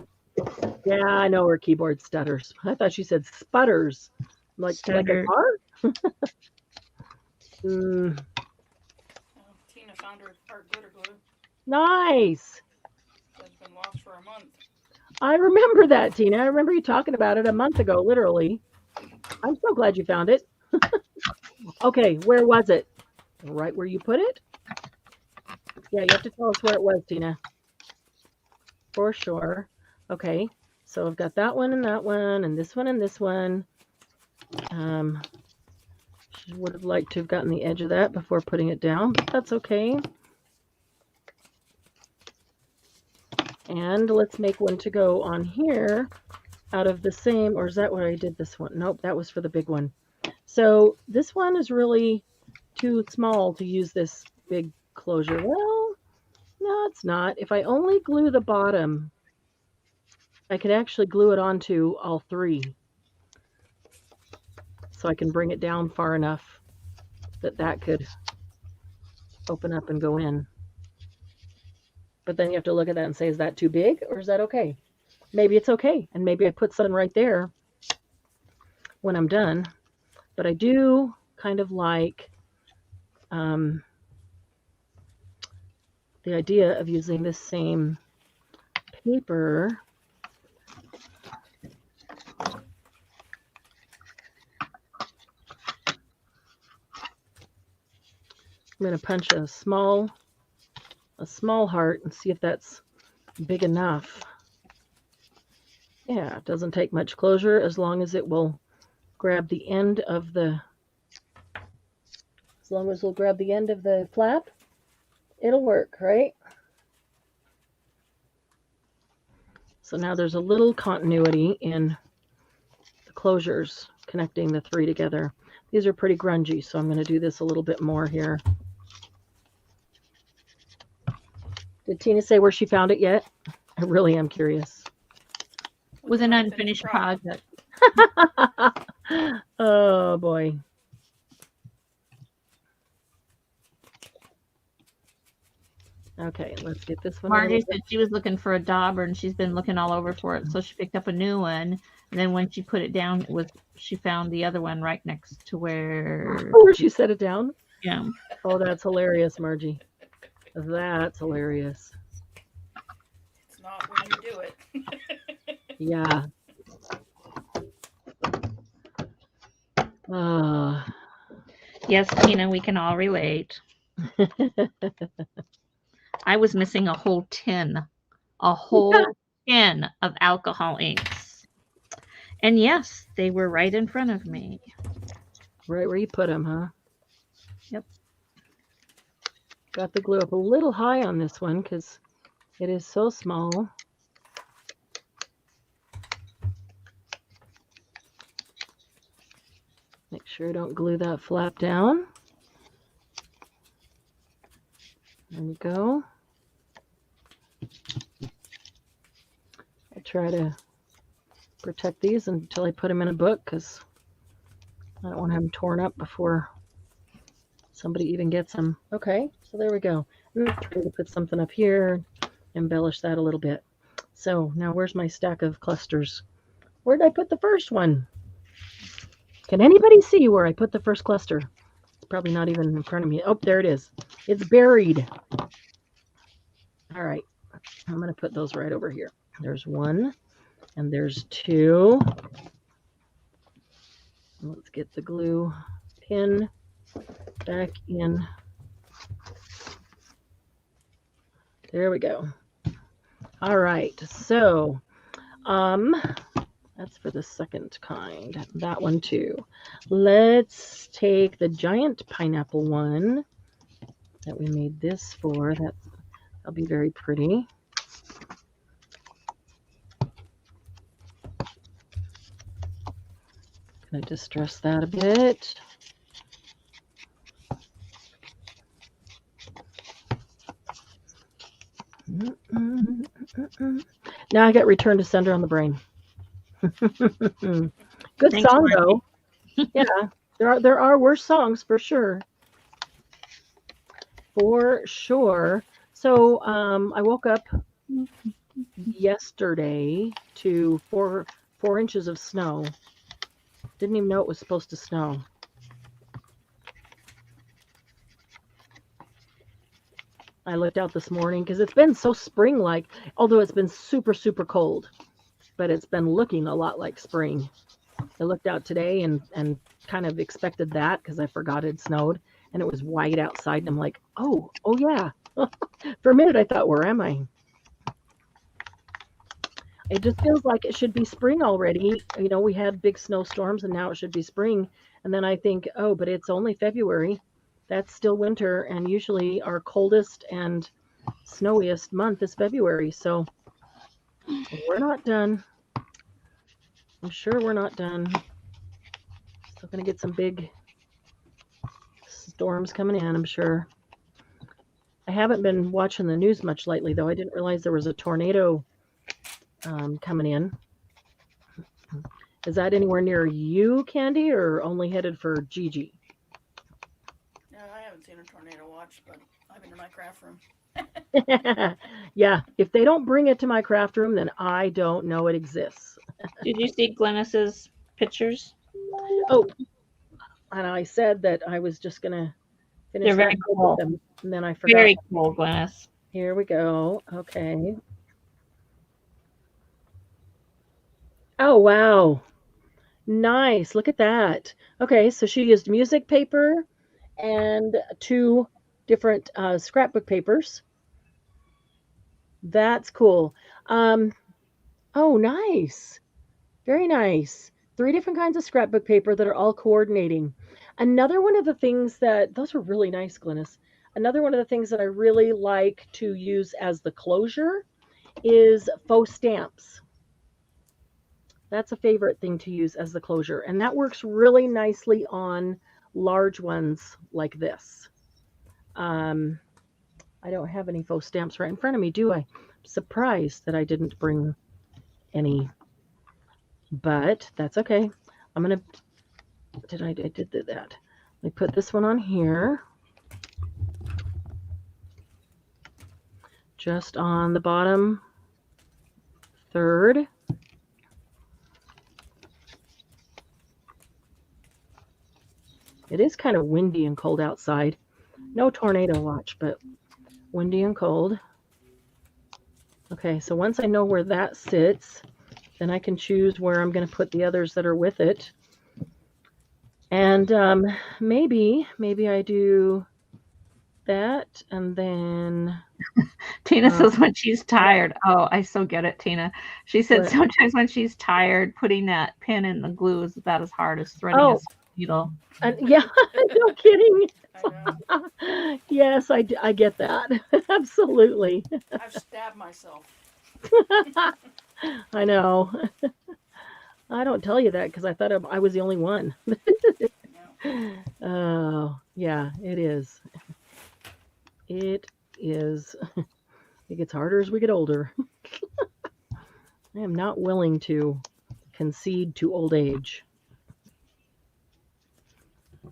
Yeah, I know her keyboard stutters. I thought she said sputters. Like a car? Tina found her art glitter glue. Nice. That's been lost for a month. I remember that, Tina. I remember you talking about it a month ago, literally. I'm so glad you found it. Okay, where was it? Right where you put it? Yeah, you have to tell us where it was, Tina. For sure. Okay, so I've got that one and this one and this one. She would have liked to have gotten the edge of that before putting it down, but that's okay. And let's make one to go on here out of the same, or is that where I did this one? Nope, that was for the big one. So this one is really too small to use this big closure. Well, no, it's not. If I only glue the bottom, I could actually glue it onto all three. So I can bring it down far enough that that could open up and go in. But then you have to look at that and say, is that too big or is that okay? Maybe it's okay. And maybe I put something right there when I'm done. But I do kind of like the idea of using this same paper. I'm going to punch a small heart and see if that's big enough. Yeah, it doesn't take much closure as long as it will grab the end of the, flap, it'll work, right? So now there's a little continuity in the closures connecting the three together. These are pretty grungy, so I'm going to do this a little bit more here. Did Tina say where she found it yet? I really am curious. With an unfinished project. Oh boy. Okay, let's get this one. Margie said she was looking for a dauber and she's been looking all over for it, so she picked up a new one. And then when she put it down, she found the other one right next to where she set it down. Yeah. Oh, that's hilarious, Margie. That's hilarious. It's not when you do it. Yeah. Yes, Tina, we can all relate. I was missing a whole tin of alcohol inks. And yes, they were right in front of me. Right where you put them, huh? Yep. Got the glue up a little high on this one because it is so small. Make sure I don't glue that flap down. There we go. I'll try to protect these until I put them in a book because I don't want to have them torn up before somebody even gets them. Okay, so there we go. I'm trying to put something up here, embellish that a little bit. So now where's my stack of clusters? Where did I put the first one? Can anybody see where I put the first cluster? It's probably not even in front of me. Oh, there it is. It's buried. All right, I'm going to put those right over here. There's one, and there's two. Let's get the glue pin back in. There we go. All right, so that's for the second kind. That one too. Let's take the giant pineapple one that we made this for. That'll be very pretty. Can I distress that a bit? Now I got Return to Sender on the brain. Good Thanks, song Margie. though. Yeah, there are worse songs for sure. For sure. So I woke up yesterday to 4 inches of snow. Didn't even know it was supposed to snow. I looked out this morning because it's been so spring-like, although it's been super, super cold. but it's been looking a lot like spring. I looked out today and kind of expected that because I forgot it snowed and it was white outside. And I'm like, oh yeah. For a minute, I thought, where am I? It just feels like it should be spring already. You know, we had big snowstorms and now it should be spring. And then I think, oh, but it's only February. That's still winter. And usually our coldest and snowiest month is February. So we're not done. I'm sure we're not done. Still going to get some big storms coming in, I'm sure. I haven't been watching the news much lately, though. I didn't realize there was a tornado coming in. Is that anywhere near you, Candy, or only headed for Gigi? No, I haven't seen a tornado watch, but I've been in my craft room. Yeah, if they don't bring it to my craft room, then I don't know it exists. Did you see Glennis's pictures? Oh, and I said that I was just going to finish They're very with cool. them, and then I forgot. Very cool, Glennis. Here we go. Okay. Oh, wow. Nice. Look at that. Okay, so she used music paper and 2 different scrapbook papers. That's cool. Oh, nice. Very nice. 3 different kinds of scrapbook paper that are all coordinating. Another one of the things those are really nice, Glennis. Another one of the things that I really like to use as the closure is faux stamps. That's a favorite thing to use as the closure. And that works really nicely on large ones like this. I don't have any faux stamps right in front of me, do I? I'm surprised that I didn't bring any. But that's okay. I'm going to, I did that. Let me put this one on here. Just on the bottom third. It is kind of windy and cold outside. No tornado watch, but windy and cold. Okay, so once I know where that sits, then I can choose where I'm going to put the others that are with it. And maybe I do that, and then Tina says when she's tired. Oh, I so get it, Tina. She said what? sometimes when she's tired, putting that pin in the glue is about as hard as threading a needle. And yeah, no kidding. I know. Yes, I get that. Absolutely. I've stabbed myself. I know. I don't tell you that because I thought I was the only one. Yeah. Oh, yeah, it is. It is. It gets harder as we get older. I am not willing to concede to old age.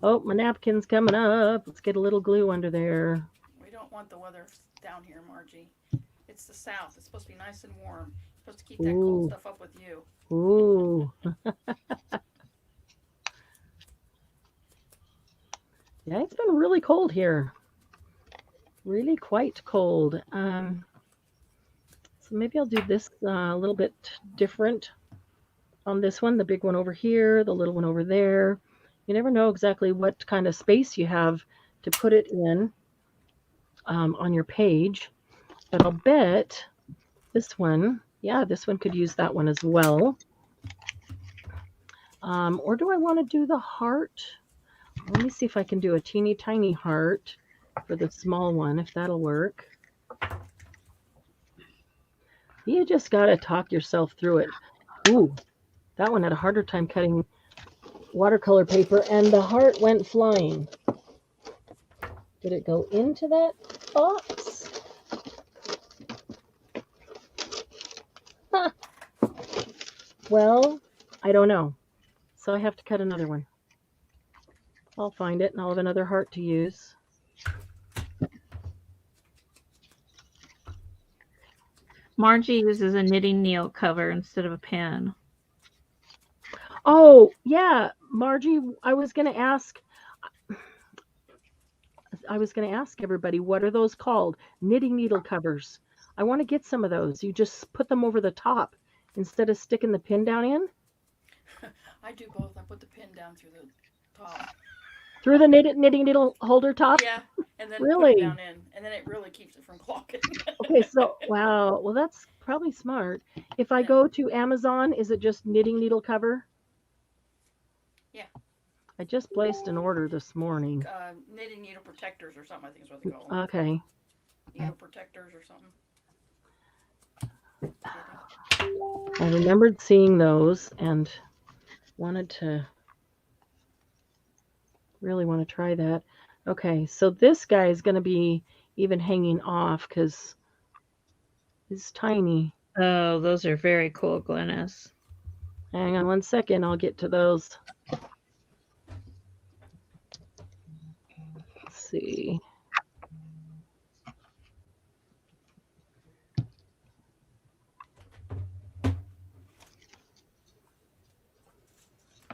Oh, my napkin's coming up. Let's get a little glue under there. We don't want the weather down here, Margie. It's the South. It's supposed to be nice and warm. It's supposed to keep that cold stuff up with you. Ooh. Yeah, it's been really cold here. Really quite cold. So maybe I'll do this a little bit different on this one. The big one over here, the little one over there. You never know exactly what kind of space you have to put it in on your page. But I'll bet this one, yeah, this one could use that one as well. Or do I want to do the heart? Let me see if I can do a teeny tiny heart for the small one, if that'll work. You just got to talk yourself through it. Ooh, that one had a harder time cutting watercolor paper, and the heart went flying. Did it go into that box? Huh. Well, I don't know. So I have to cut another one. I'll find it, and I'll have another heart to use. Margie uses a knitting needle cover instead of a pen. Oh, yeah, Margie, I was going to ask everybody, what are those called? Knitting needle covers. I want to get some of those. You just put them over the top instead of sticking the pin down in? I do both. I put the pin down through the top. Through the knitting needle holder top? Yeah, and then put it Really? down in, and then it really keeps it from clogging. Okay, so wow. Well, that's probably smart. If I Yeah. go to Amazon, is it just knitting needle cover? Yeah. I just placed an order this morning. Knitting needle protectors or something, I think is what they call them. Okay. Needle protectors or something. I remembered seeing those and really want to try that. Okay, so this guy is going to be even hanging off because it's tiny. Oh, those are very cool, Glennis. Hang on one second, I'll get to those. Let's see.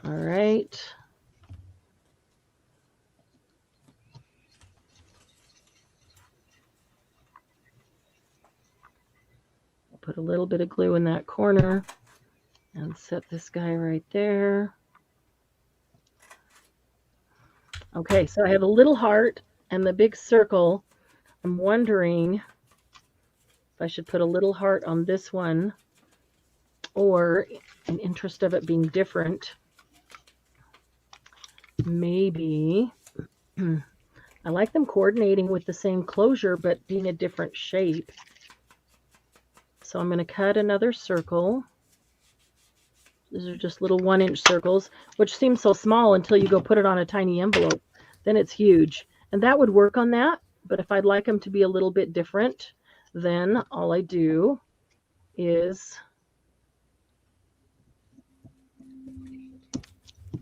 All right. Put a little bit of glue in that corner and set this guy right there. Okay, so I have a little heart and the big circle. I'm wondering if I should put a little heart on this one, or in interest of it being different, maybe I like them coordinating with the same closure but being a different shape. So I'm going to cut another circle. These are just little 1-inch circles, which seem so small until you go put it on a tiny envelope. Then it's huge. And that would work on that. But if I'd like them to be a little bit different, then all I do is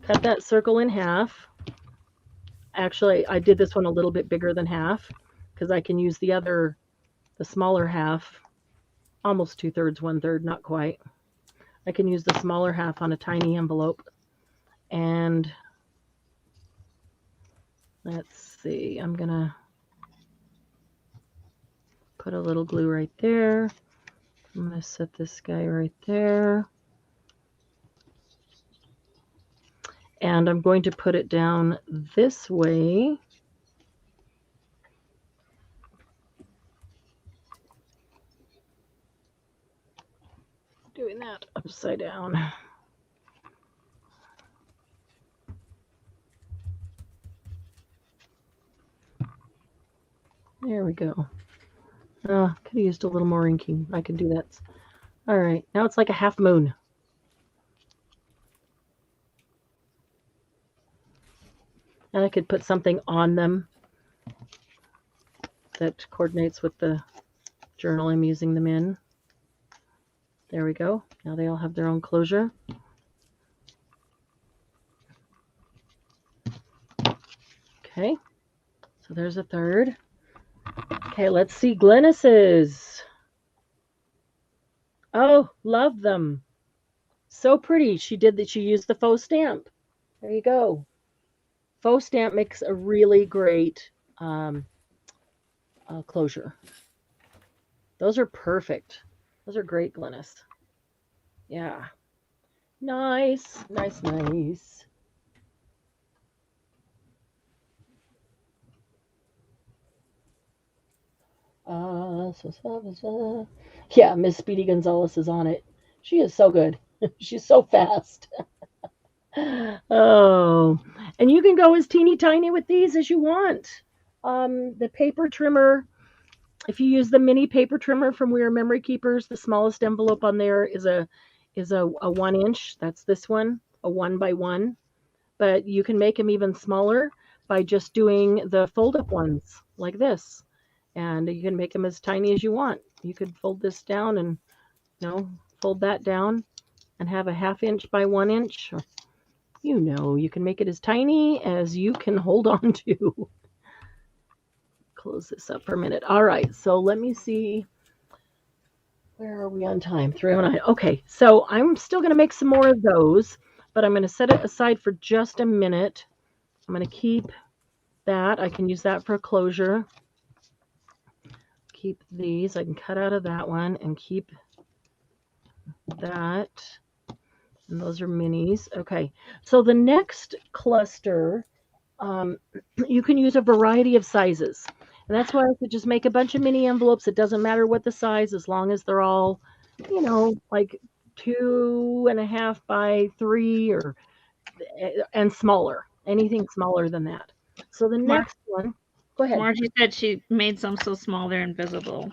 cut that circle in half. Actually, I did this one a little bit bigger than half because I can use the smaller half, almost 2/3, 1/3, not quite. I can use the smaller half on a tiny envelope. And let's see, I'm going to put a little glue right there. I'm going to set this guy right there. And I'm going to put it down this way. Doing that upside down. There we go. Could have used a little more inking. I could do that. All right, now it's like a half moon. And I could put something on them that coordinates with the journal I'm using them in. There we go. Now they all have their own closure. Okay, so there's a third. Okay, let's see Glennis's. Oh, love them. So pretty. She used the faux stamp. There you go. Faux stamp makes a really great closure. Those are perfect. Those are great, Glennis. Yeah. Nice, nice, nice. Yeah, Miss Speedy Gonzalez is on it. She is so good. She's so fast. Oh, and you can go as teeny tiny with these as you want. The paper trimmer, if you use the mini paper trimmer from We Are Memory Keepers, the smallest envelope on there is a 1-inch. That's this one, a 1x1. But you can make them even smaller by just doing the fold-up ones like this. And you can make them as tiny as you want. You could fold this down and, fold that down and have a 1/2 inch by 1 inch. You can make it as tiny as you can hold on to. Close this up for a minute. All right, so let me see. Where are we on time? 3:09. Okay, so I'm still going to make some more of those, but I'm going to set it aside for just a minute. I'm going to keep that. I can use that for a closure. Keep these. I can cut out of that one and keep that. And those are minis. Okay. So the next cluster, you can use a variety of sizes. And that's why I could just make a bunch of mini envelopes. It doesn't matter what the size, as long as they're all, like 2.5 by 3 or and smaller. Anything smaller than that. So the next one, go ahead. Margie said she made some so small they're invisible.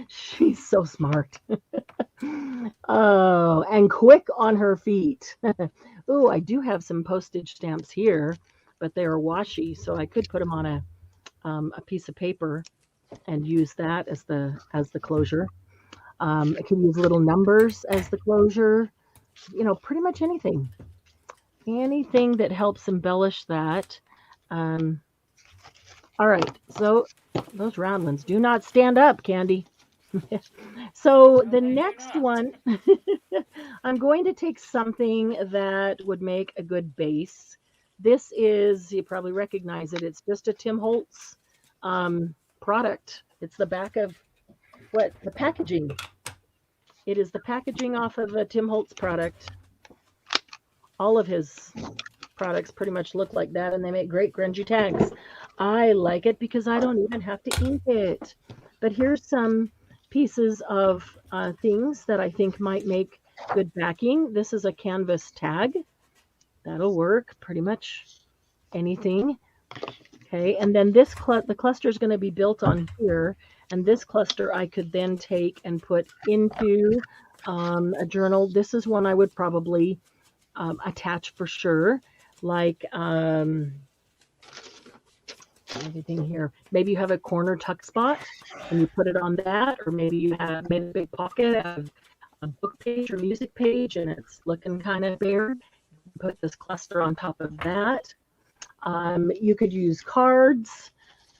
She's so smart. Oh, and quick on her feet. Oh, I do have some postage stamps here, but they are washi, so I could put them on a piece of paper and use that as the closure. I can use little numbers as the closure. Pretty much anything that helps embellish that. All right, so those round ones do not stand up, Candy. So the next one, I'm going to take something that would make a good base. This is, you probably recognize it, it's just a Tim Holtz product. It's the back of the packaging. It is the packaging off of a Tim Holtz product. All of his products pretty much look like that, and they make great grungy tags. I like it because I don't even have to ink it. But here's some pieces of things that I think might make good backing. This is a canvas tag. That'll work pretty much anything. Okay, and then the cluster is going to be built on here, and this cluster I could then take and put into a journal. This is one I would probably attach for sure, like everything here. Maybe you have a corner tuck spot and you put it on that, or maybe you have made a big pocket of a book page or music page and it's looking kind of bare. Put this cluster on top of that. You could use cards.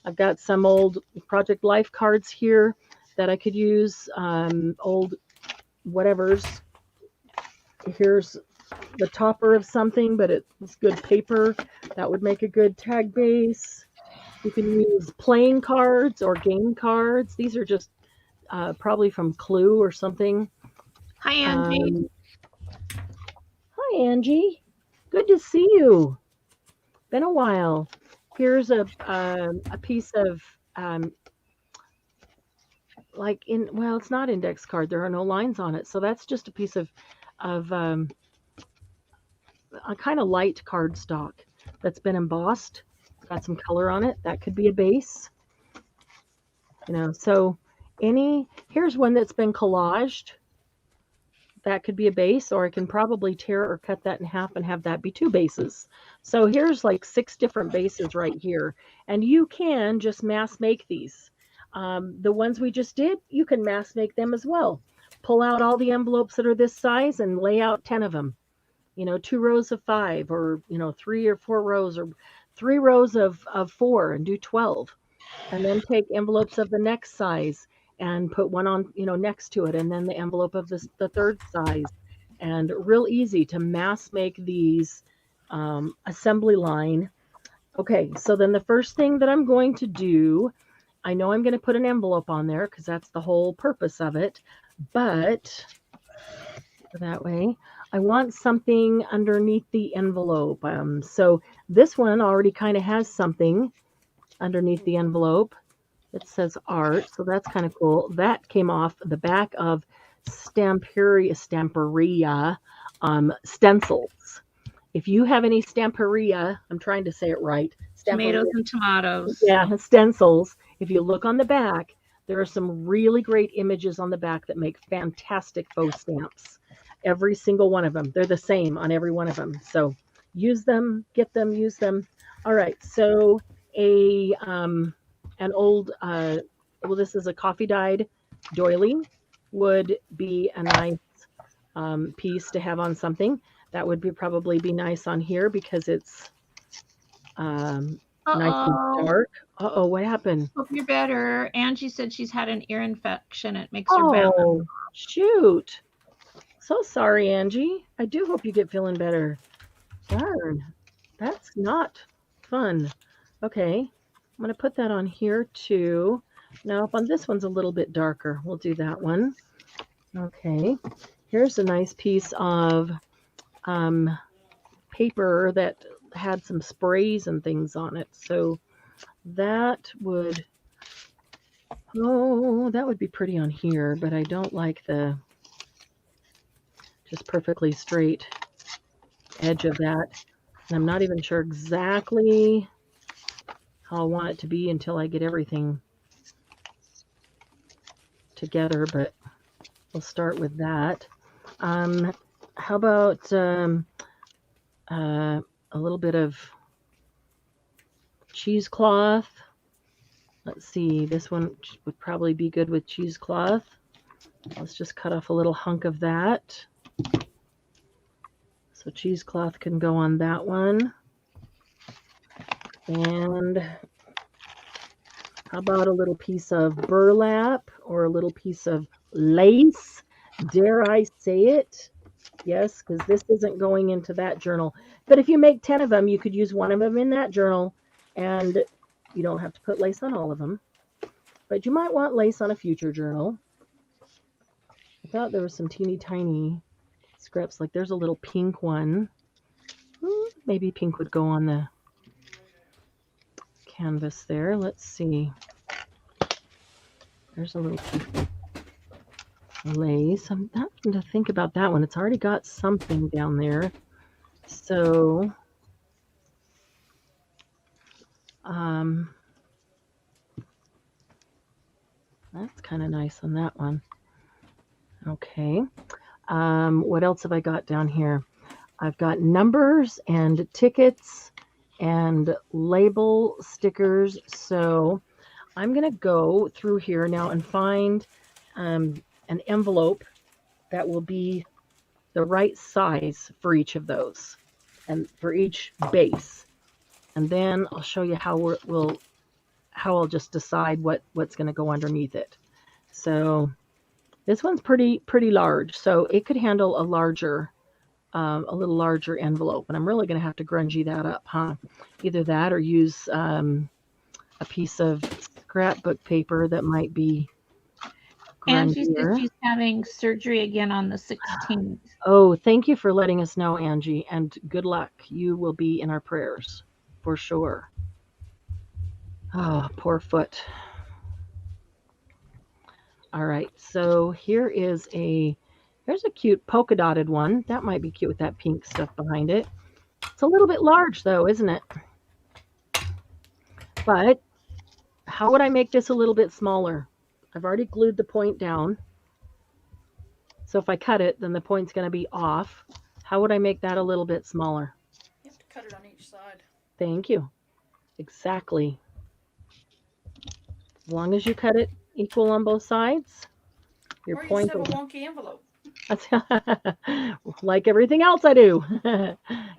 I've got some old Project Life cards here that I could use, old whatevers. Here's the topper of something, but it's good paper. That would make a good tag base. You can use playing cards or game cards. These are just probably from Clue or something. Hi, Angie. Hi, Angie. Good to see you. Been a while. Here's a piece of it's not index card. There are no lines on it, so that's just a piece of a kind of light cardstock that's been embossed. Got some color on it. That could be a base. So here's one that's been collaged. That could be a base, or I can probably tear or cut that in half and have that be 2 bases. So here's like 6 different bases right here. And you can just mass make these. The ones we just did, you can mass make them as well. Pull out all the envelopes that are this size and lay out 10 of them. 2 rows of 5, or 3 or 4 rows, or 3 rows of 4 and do 12. And then take envelopes of the next size and put one on, next to it, and then the envelope of the third size. And real easy to mass make these assembly line. Okay, so then the first thing that I'm going to do, I know I'm going to put an envelope on there because that's the whole purpose of it, but that way I want something underneath the envelope. So this one already kind of has something underneath the envelope. It says art, so that's kind of cool. That came off the back of Stamperia stencils. If you have any Stamperia, I'm trying to say it right. Tomatoes and tomatoes. Yeah, stencils. If you look on the back, there are some really great images on the back that make fantastic faux stamps. Every single one of them. They're the same on every one of them. So use them, get them, use them. All right, so an old, this is a coffee dyed doily, would be a nice piece to have on something. That would probably be nice on here because it's nice and dark. What happened? Hope you're better. Angie said she's had an ear infection. It makes her bad. Oh, shoot. So sorry, Angie. I do hope you get feeling better. Darn. That's not fun. Okay. I'm going to put that on here too. Now, if on this one's a little bit darker, we'll do that one. Okay, here's a nice piece of paper that had some sprays and things on it. So that would, that would be pretty on here, but I don't like the just perfectly straight edge of that. And I'm not even sure exactly how I want it to be until I get everything together, but we'll start with that. How about a little bit of cheesecloth? Let's see, this one would probably be good with cheesecloth. Let's just cut off a little hunk of that. So cheesecloth can go on that one. And how about a little piece of burlap or a little piece of lace? Dare I say it? Yes, because this isn't going into that journal. But if you make 10 of them, you could use one of them in that journal, and you don't have to put lace on all of them. But you might want lace on a future journal. I thought there was some teeny tiny scripts. Like there's a little pink one. Maybe pink would go on the canvas there. Let's see. There's a little piece of lace. I'm not going to think about that one. It's already got something down there. So that's kind of nice on that one. Okay. What else have I got down here? I've got numbers and tickets and label stickers. So I'm going to go through here now and find an envelope that will be the right size for each of those and for each base. And then I'll show you how I'll just decide what's going to go underneath it. So this one's pretty large, so it could handle a little larger envelope. And I'm really going to have to grungy that up, huh? Either that or use a piece of scrapbook paper that might be And she said grungier. she's having surgery again on the 16th. Oh, thank you for letting us know, Angie, and good luck. You will be in our prayers for sure. Oh, poor foot. All right, so here's a cute polka dotted one. That might be cute with that pink stuff behind it. It's a little bit large though, isn't it? But how would I make this a little bit smaller? I've already glued the point down. So if I cut it, then the point's going to be off. How would I make that a little bit smaller? You have to cut it on each side. Thank you. Exactly. As long as you cut it equal on both sides, your Or you point just have will... a wonky envelope. Like everything else I do.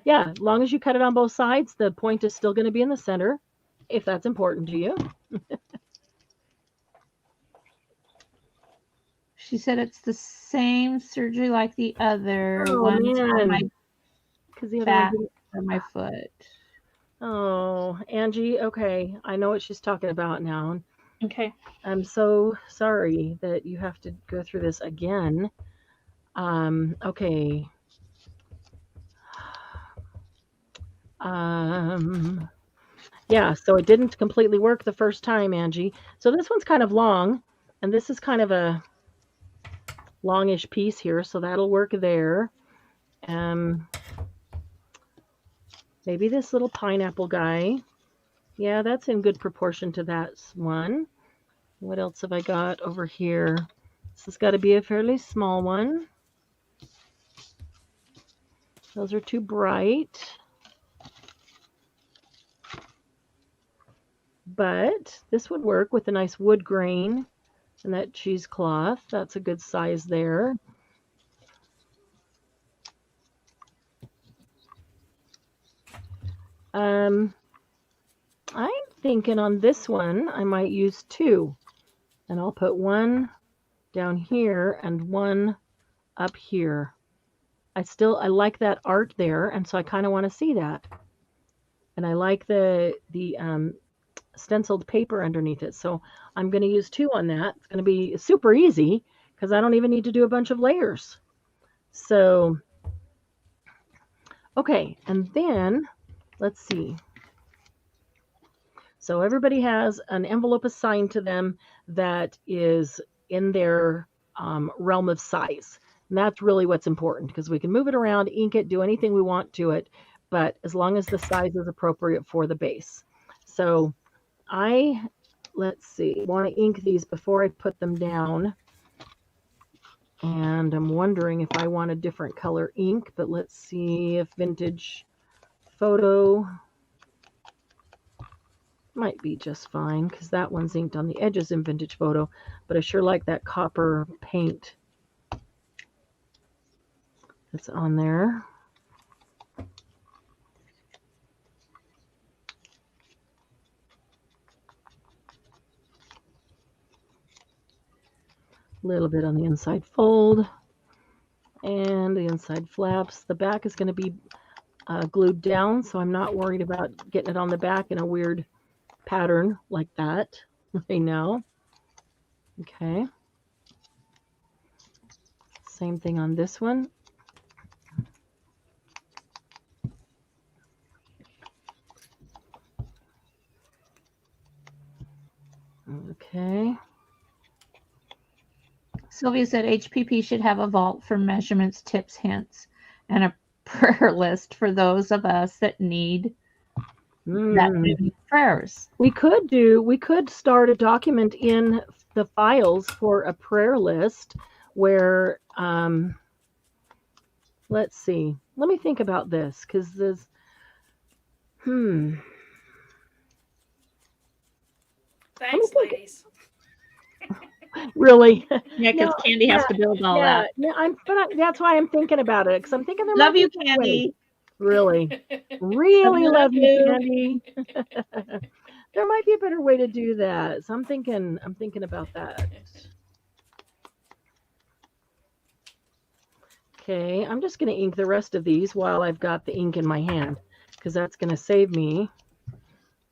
Yeah, as long as you cut it on both sides, the point is still going to be in the center, if that's important to you. She said it's the same surgery like the other ones for my Because the other back one or my foot. Oh, Angie, okay. I know what she's talking about now. Okay. I'm so sorry that you have to go through this again. Okay. Yeah, so it didn't completely work the first time, Angie. So this one's kind of long, and this is kind of a longish piece here, so that'll work there. Maybe this little pineapple guy. Yeah, that's in good proportion to that one. What else have I got over here? This has got to be a fairly small one. Those are too bright. But this would work with a nice wood grain and that cheesecloth. That's a good size there. I'm thinking on this one, I might use two. And I'll put one down here and one up here. I like that art there, and so I kind of want to see that. And I like the stenciled paper underneath it. So I'm going to use 2 on that. It's going to be super easy because I don't even need to do a bunch of layers. So, okay, and then let's see. So everybody has an envelope assigned to them that is in their realm of size. And that's really what's important because we can move it around, ink it, do anything we want to it, but as long as the size is appropriate for the base. So let's see, want to ink these before I put them down. And I'm wondering if I want a different color ink, but let's see if Vintage Photo might be just fine because that one's inked on the edges in Vintage Photo, but I sure like that copper paint that's on there. A little bit on the inside fold and the inside flaps. The back is going to be glued down, so I'm not worried about getting it on the back in a weird pattern like that right now. Okay. Same thing on this one. Okay. Sylvia said HPP should have a vault for measurements, tips, hints, and a prayer list for those of us that need that many prayers. We could start a document in the files for a prayer list where, let's see, let me think about this because there's, Thanks, ladies. Really? Yeah, because Candy has to build all that. Yeah, that's why I'm thinking about it because I'm thinking there Love might you, be a better way. Candy. Really, really love you, you. Candy. There might be a better way to do that. So I'm thinking about that. Okay, I'm just going to ink the rest of these while I've got the ink in my hand because that's going to save me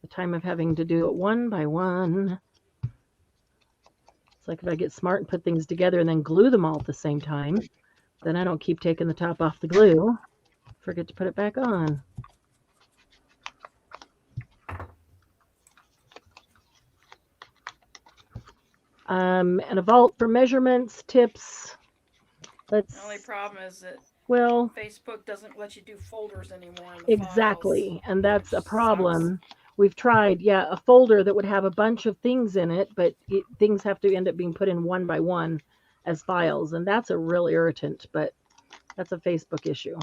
the time of having to do it one by one. It's like if I get smart and put things together and then glue them all at the same time, then I don't keep taking the top off the glue. Forget to put it back on. And a vault for measurements, tips. The only problem is that Facebook doesn't let you do folders anymore in the exactly, files, and that's a problem. Sucks. We've tried, a folder that would have a bunch of things in it, but things have to end up being put in one by one as files, and that's a real irritant, but that's a Facebook issue.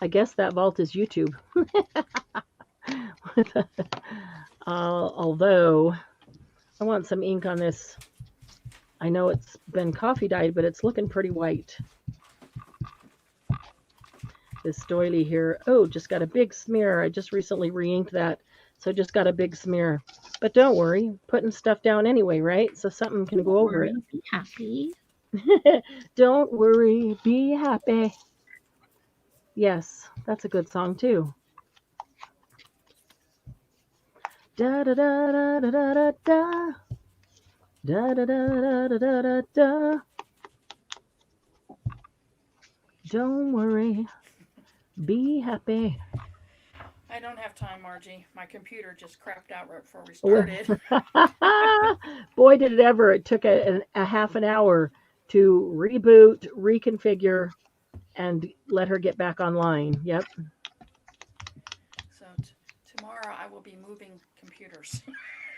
I guess that vault is YouTube. Although I want some ink on this. I know it's been coffee dyed, but it's looking pretty white. This doily here, just got a big smear. I just recently re-inked that, so just got a big smear. But don't worry, putting stuff down anyway, right? So something can go over it. Be happy. Don't worry, be happy. Yes, that's a good song too. Da da da da da da da da. Da da da da da da da da. Don't worry, be happy. I don't have time, Margie. My computer just crapped out right before we started. Boy, did it ever. It took a half an hour to reboot, reconfigure, and let her get back online. Yep. So tomorrow I will be moving computers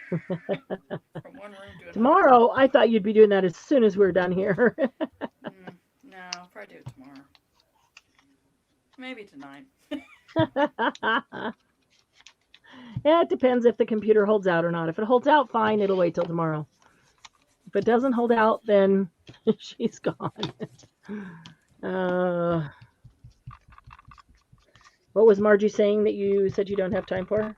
from one room to another. Tomorrow? I thought you'd be doing that as soon as we're done here. No, I'll probably do it tomorrow. Maybe tonight. Yeah, it depends if the computer holds out or not. If it holds out, fine, it'll wait till tomorrow. If it doesn't hold out, then she's gone. What was Margie saying that you said you don't have time for?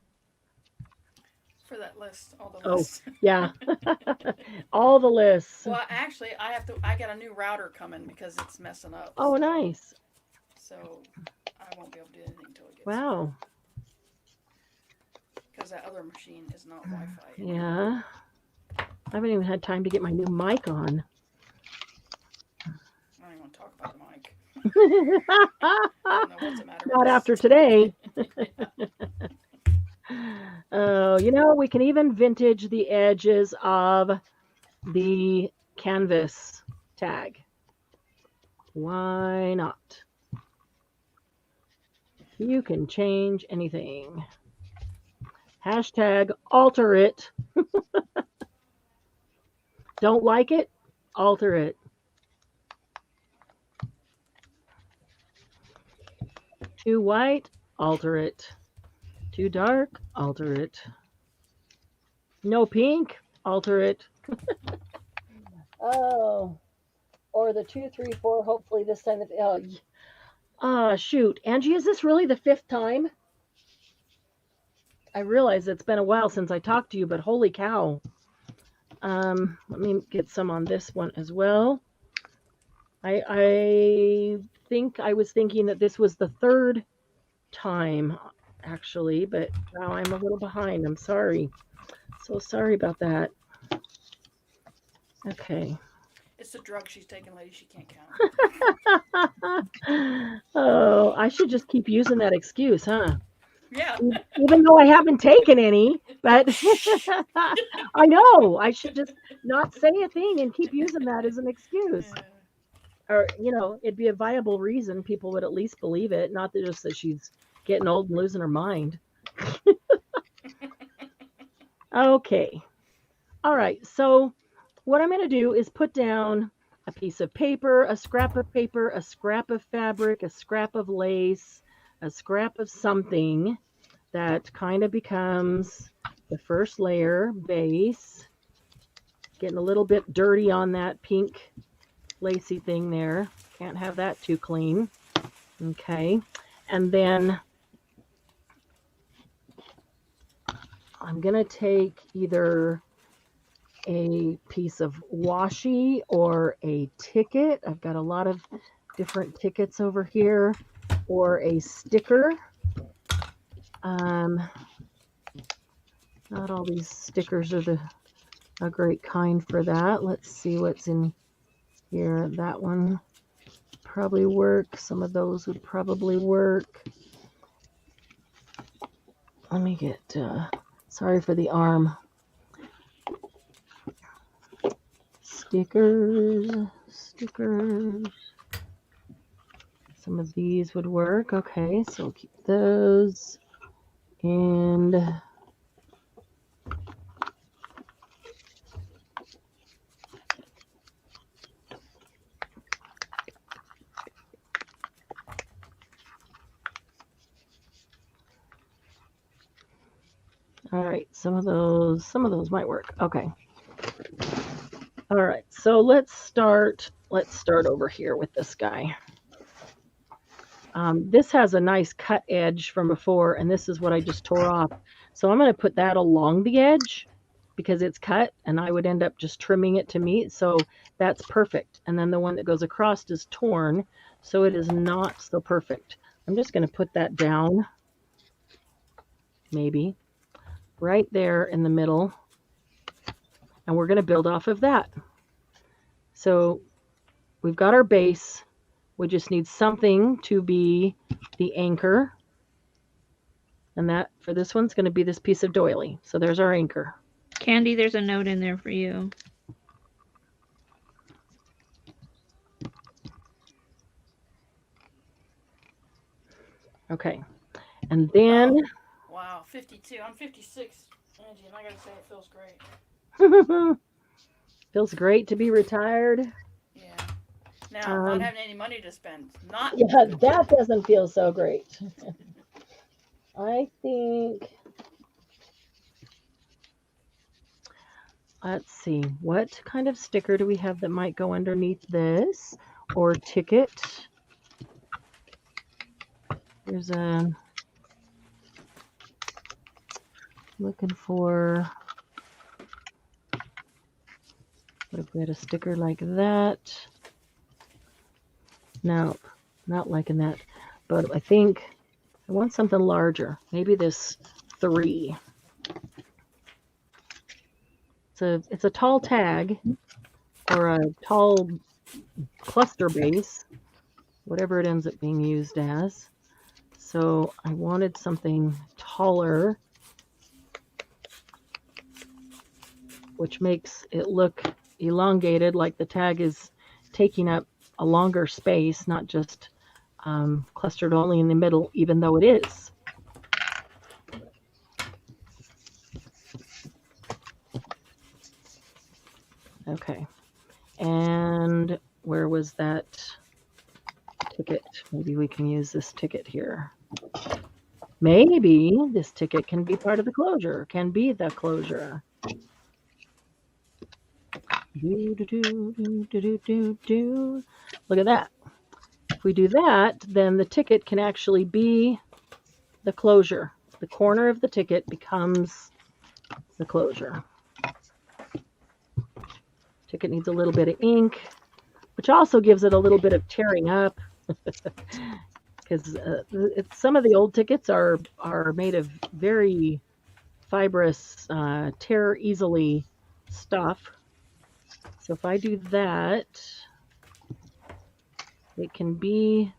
for that list, all the Oh, lists. yeah. All the lists. Well, actually, I got a new router coming because it's messing up. Oh, nice. So I won't be able to do anything until it gets Wow. because that other machine is not Wi-Fi. Yeah. I haven't even had time to get my new mic on. I don't even want to talk about the mic. I don't know what's the matter with Not this. after today. Oh, we can even vintage the edges of the canvas tag. Why not? You can change anything. Hashtag alter it. Don't like it? Alter it. Too white? Alter it. Too dark? Alter it. No pink? Alter it. Oh. Or the 2, 3, 4, hopefully this time. Shoot. Angie, is this really the 5th time? I realize it's been a while since I talked to you, but holy cow. Let me get some on this one as well. I think I was thinking that this was the 3rd time, actually, but now I'm a little behind. I'm sorry. So sorry about that. Okay. It's the drug she's taking, lady. She can't count. Oh, I should just keep using that excuse, huh? Yeah. Even though I haven't taken any, but I know I should just not say a thing and keep using that as an excuse. Yeah. Or, it'd be a viable reason. People would at least believe it, not just that she's getting old and losing her mind. Okay. All right. So what I'm going to do is put down a piece of paper, a scrap of paper, a scrap of fabric, a scrap of lace, a scrap of something that kind of becomes the first layer base. Getting a little bit dirty on that pink lacy thing there. Can't have that too clean. Okay. And then I'm going to take either a piece of washi or a ticket. I've got a lot of different tickets over here, or a sticker. Not all these stickers are a great kind for that. Let's see what's in here. That one probably work. Some of those would probably work. Let me get, sorry for the arm. Stickers. Some of these would work. Okay, so we'll keep those. And all right, some of those might work. Okay. All right, so let's start over here with this guy. This has a nice cut edge from before, and this is what I just tore off. So I'm going to put that along the edge because it's cut, and I would end up just trimming it to meet. So that's perfect. And then the one that goes across is torn, so it is not so perfect. I'm just going to put that down, maybe, right there in the middle. And we're going to build off of that. So we've got our base. We just need something to be the anchor. And that, for this one's going to be this piece of doily. So there's our anchor. Candy, there's a note in there for you. Okay. And then... Oh, wow, 52. I'm 56, Angie, and I got to say it feels great. Feels great to be retired. Yeah. Now, not having any money to spend. Yeah, that doesn't feel so great. I think... Let's see, what kind of sticker do we have that might go underneath this? Or ticket? There's a... Looking for, what if we had a sticker like that? No, not liking that. But I think I want something larger. Maybe this 3. It's a tall tag or a tall cluster base, whatever it ends up being used as. So I wanted something taller, which makes it look elongated, like the tag is taking up a longer space, not just clustered only in the middle, even though it is. Okay. And where was that ticket? Maybe we can use this ticket here. Maybe this ticket can be part of the closure, can be the closure. Look at that. If we do that, then the ticket can actually be the closure. The corner of the ticket becomes the closure. Ticket needs a little bit of ink, which also gives it a little bit of tearing up. Because some of the old tickets are made of very fibrous, tear easily stuff. So if I do that, it can be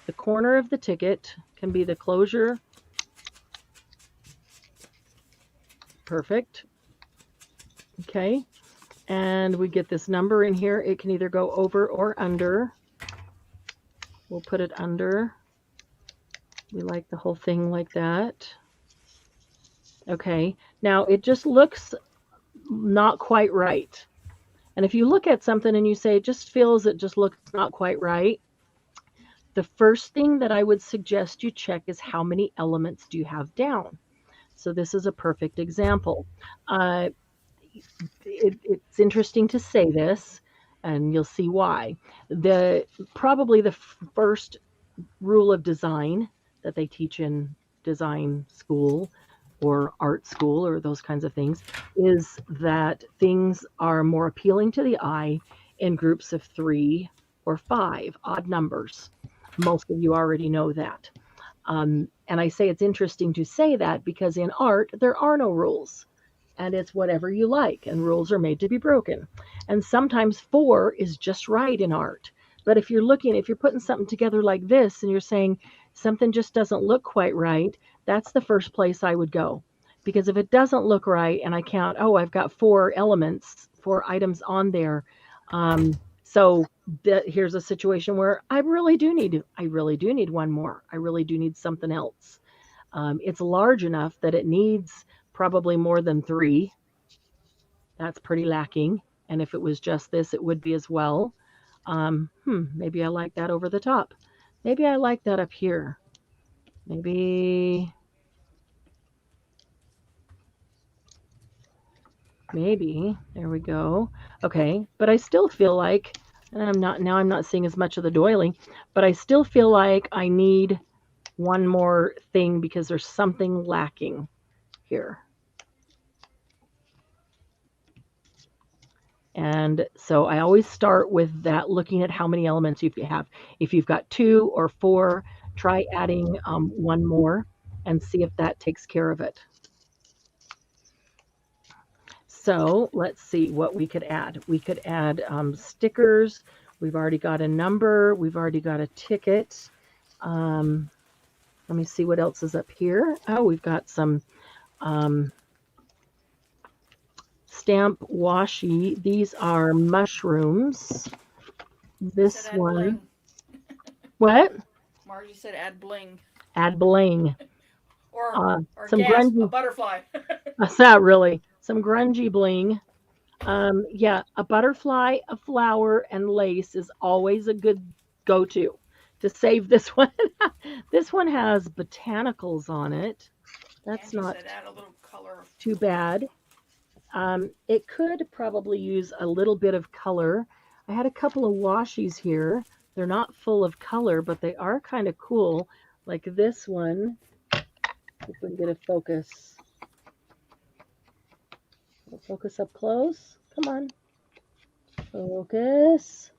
the corner of the ticket, can be the closure. Perfect. Okay. And we get this number in here. It can either go over or under. We'll put it under. We like the whole thing like that. Okay. Now it just looks not quite right. And if you look at something and you say, it just feels, it just looks not quite right, the first thing that I would suggest you check is how many elements do you have down. So this is a perfect example. It's interesting to say this, and you'll see why. Probably the first rule of design that they teach in design school or art school or those kinds of things is that things are more appealing to the eye in groups of 3 or 5, odd numbers. Most of you already know that. And I say it's interesting to say that because in art, there are no rules. And it's whatever you like, and rules are made to be broken. And sometimes 4 is just right in art. But if you're putting something together like this and you're saying something just doesn't look quite right, that's the first place I would go. Because if it doesn't look right and I count, oh, I've got 4 elements, 4 items on there. So here's a situation where I really do need one more. I really do need something else. It's large enough that it needs probably more than 3. That's pretty lacking. And if it was just this, it would be as well. Maybe I like that over the top. Maybe I like that up here. Maybe. There we go. Okay, but I still feel like, and I'm not seeing as much of the doiling, but I still feel like I need one more thing because there's something lacking here. And so I always start with that, looking at how many elements you have. If you've got 2 or 4, try adding one more and see if that takes care of it. So let's see what we could add. We could add stickers. We've already got a number. We've already got a ticket. Let me see what else is up here. Oh, we've got some stamp washi. These are mushrooms. This one. Bling. What? Margie said add bling. Add bling. Or some gasp, grungy, a butterfly. That's not really. Some grungy bling. Yeah, a butterfly, a flower, and lace is always a good go-to to save this one. This one has botanicals on it. That's Angie not said add a little color. too bad. It could probably use a little bit of color. I had a couple of washies here. They're not full of color, but they are kind of cool. Like this one, if we can get a focus. We'll focus up close. Come on. Focus.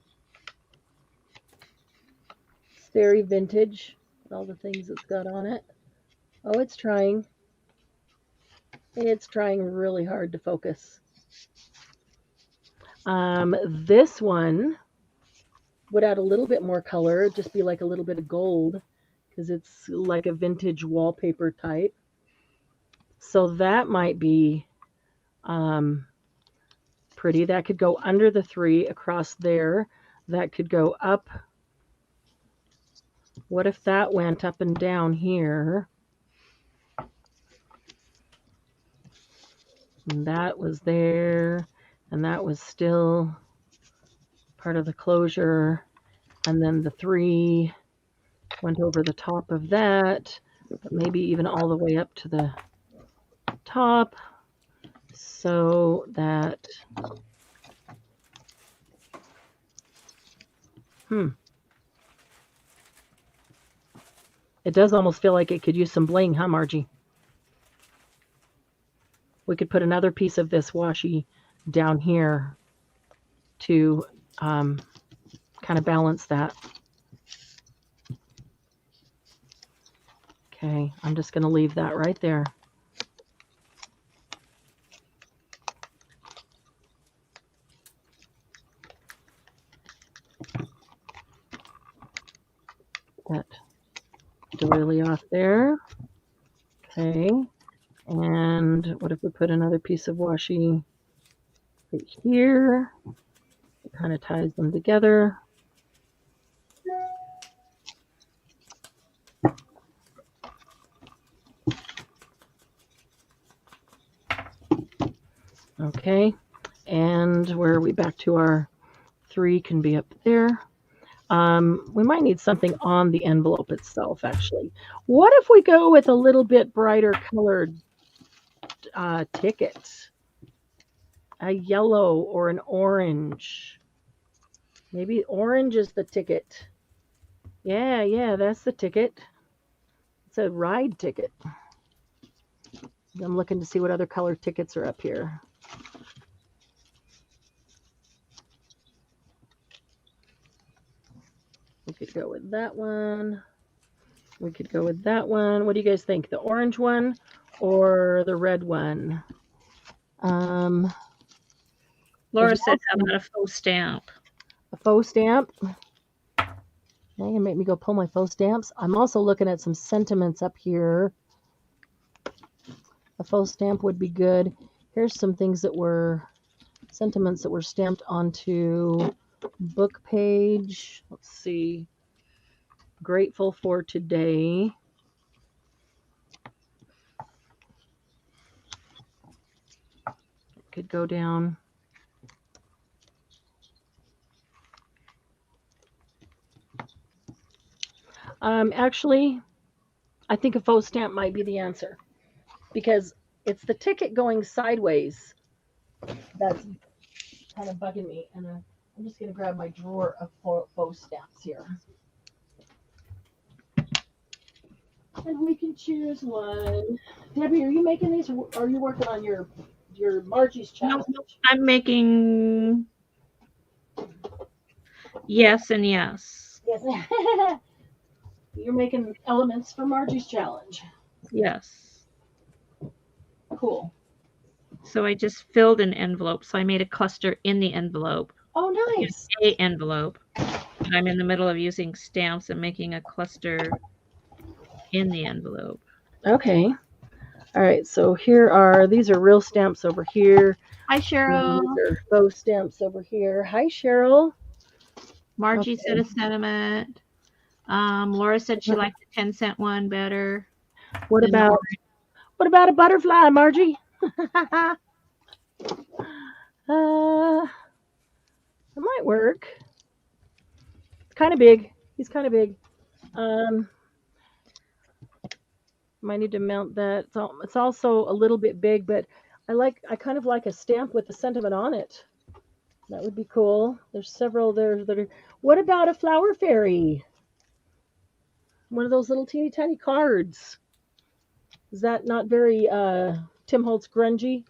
It's very vintage. All the things it's got on it. Oh, it's trying. It's trying really hard to focus. This one would add a little bit more color, just be like a little bit of gold, because it's like a vintage wallpaper type. So that might be pretty. That could go under the 3 across there. That could go up. What if that went up and down here? And that was there, and that was still part of the closure. And then the 3 went over the top of that, but maybe even all the way up to the top, so that it does almost feel like it could use some bling, huh, Margie? We could put another piece of this washi down here to kind of balance that. Okay, I'm just going to leave that right there. That doily off there. Okay, and what if we put another piece of washi right here? It kind of ties them together. Okay, and where are we? Back to our 3 can be up there. We might need something on the envelope itself, actually. What if we go with a little bit brighter colored ticket? A yellow or an orange. Maybe orange is the ticket. Yeah, that's the ticket. It's a ride ticket. I'm looking to see what other color tickets are up here. We could go with that one. We could go with that one. What do you guys think? The orange one or the red one? Laura said, how about a faux stamp? A faux stamp? Now you're going to make me go pull my faux stamps. I'm also looking at some sentiments up here. A faux stamp would be good. Here's some things that were sentiments that were stamped onto book page. Let's see. Grateful for today. Could go down. Actually, I think a faux stamp might be the answer, because it's the ticket going sideways that's kind of bugging me. And I'm just going to grab my drawer of faux stamps here. And we can choose one. Debbie, are you making these, or are you working on your Margie's challenge? No, I'm making yes and yes. Yes. You're making elements for Margie's challenge. Yes. Cool. So I just filled an envelope. So I made a cluster in the envelope. Oh, nice. A envelope. And I'm in the middle of using stamps and making a cluster in the envelope. Okay. All right. So these are real stamps over here. Hi, Cheryl. These are faux stamps over here. Hi, Cheryl. Margie said a sentiment. Laura said she liked the 10-cent one better. What about a butterfly, Margie? It might work. It's kind of big. He's kind of big. Might need to mount that. It's also a little bit big, but I kind of like a stamp with the sentiment on it. That would be cool. There's several there that are. What about a flower fairy? One of those little teeny tiny cards. Is that not very Tim Holtz grungy?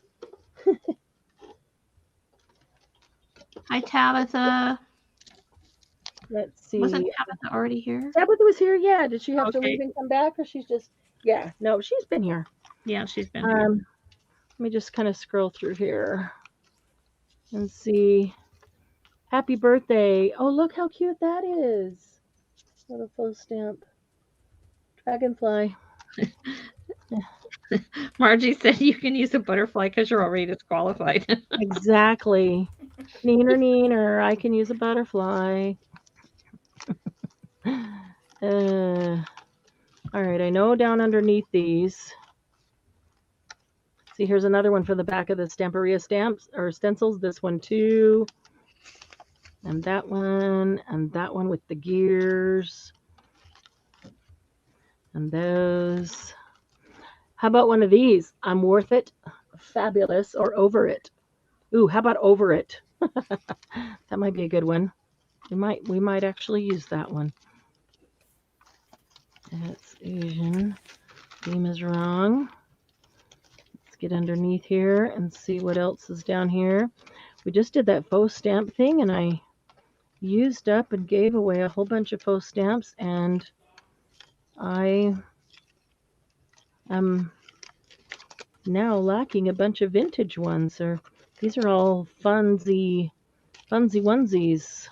Hi, Tabitha. Let's see. Wasn't Tabitha already here? Tabitha was here. Yeah. Did she have to Okay. leave and come back, or she's just? Yeah. No, she's been here. Yeah, she's been here. Let me just kind of scroll through here and see. Happy birthday! Oh, look how cute that is. Little faux stamp. Dragonfly. Margie said you can use a butterfly because you're already disqualified. Exactly. Neener, neener. I can use a butterfly. All right, I know down underneath these. See, here's another one for the back of the Stamperia stamps or stencils. This one too. And that one with the gears. And those. How about one of these? I'm worth it, fabulous, or over it. Ooh, how about over it? That might be a good one. We might actually use that one. That's Asian. Theme is wrong. Let's get underneath here and see what else is down here. We just did that faux stamp thing, and I used up and gave away a whole bunch of faux stamps, and I am now lacking a bunch of vintage ones. Or these are all funsy onesies.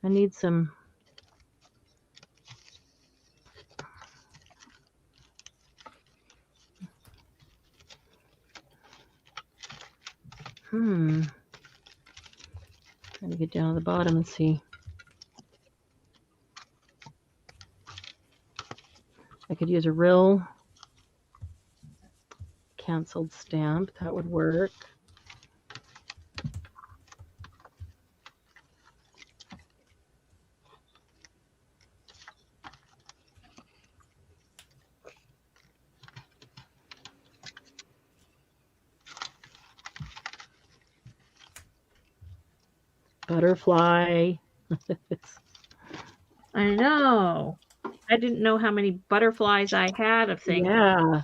I need some. Trying to get down to the bottom and see. I could use a real canceled stamp. That would work. Butterfly. I know. I didn't know how many butterflies I had of things. Yeah.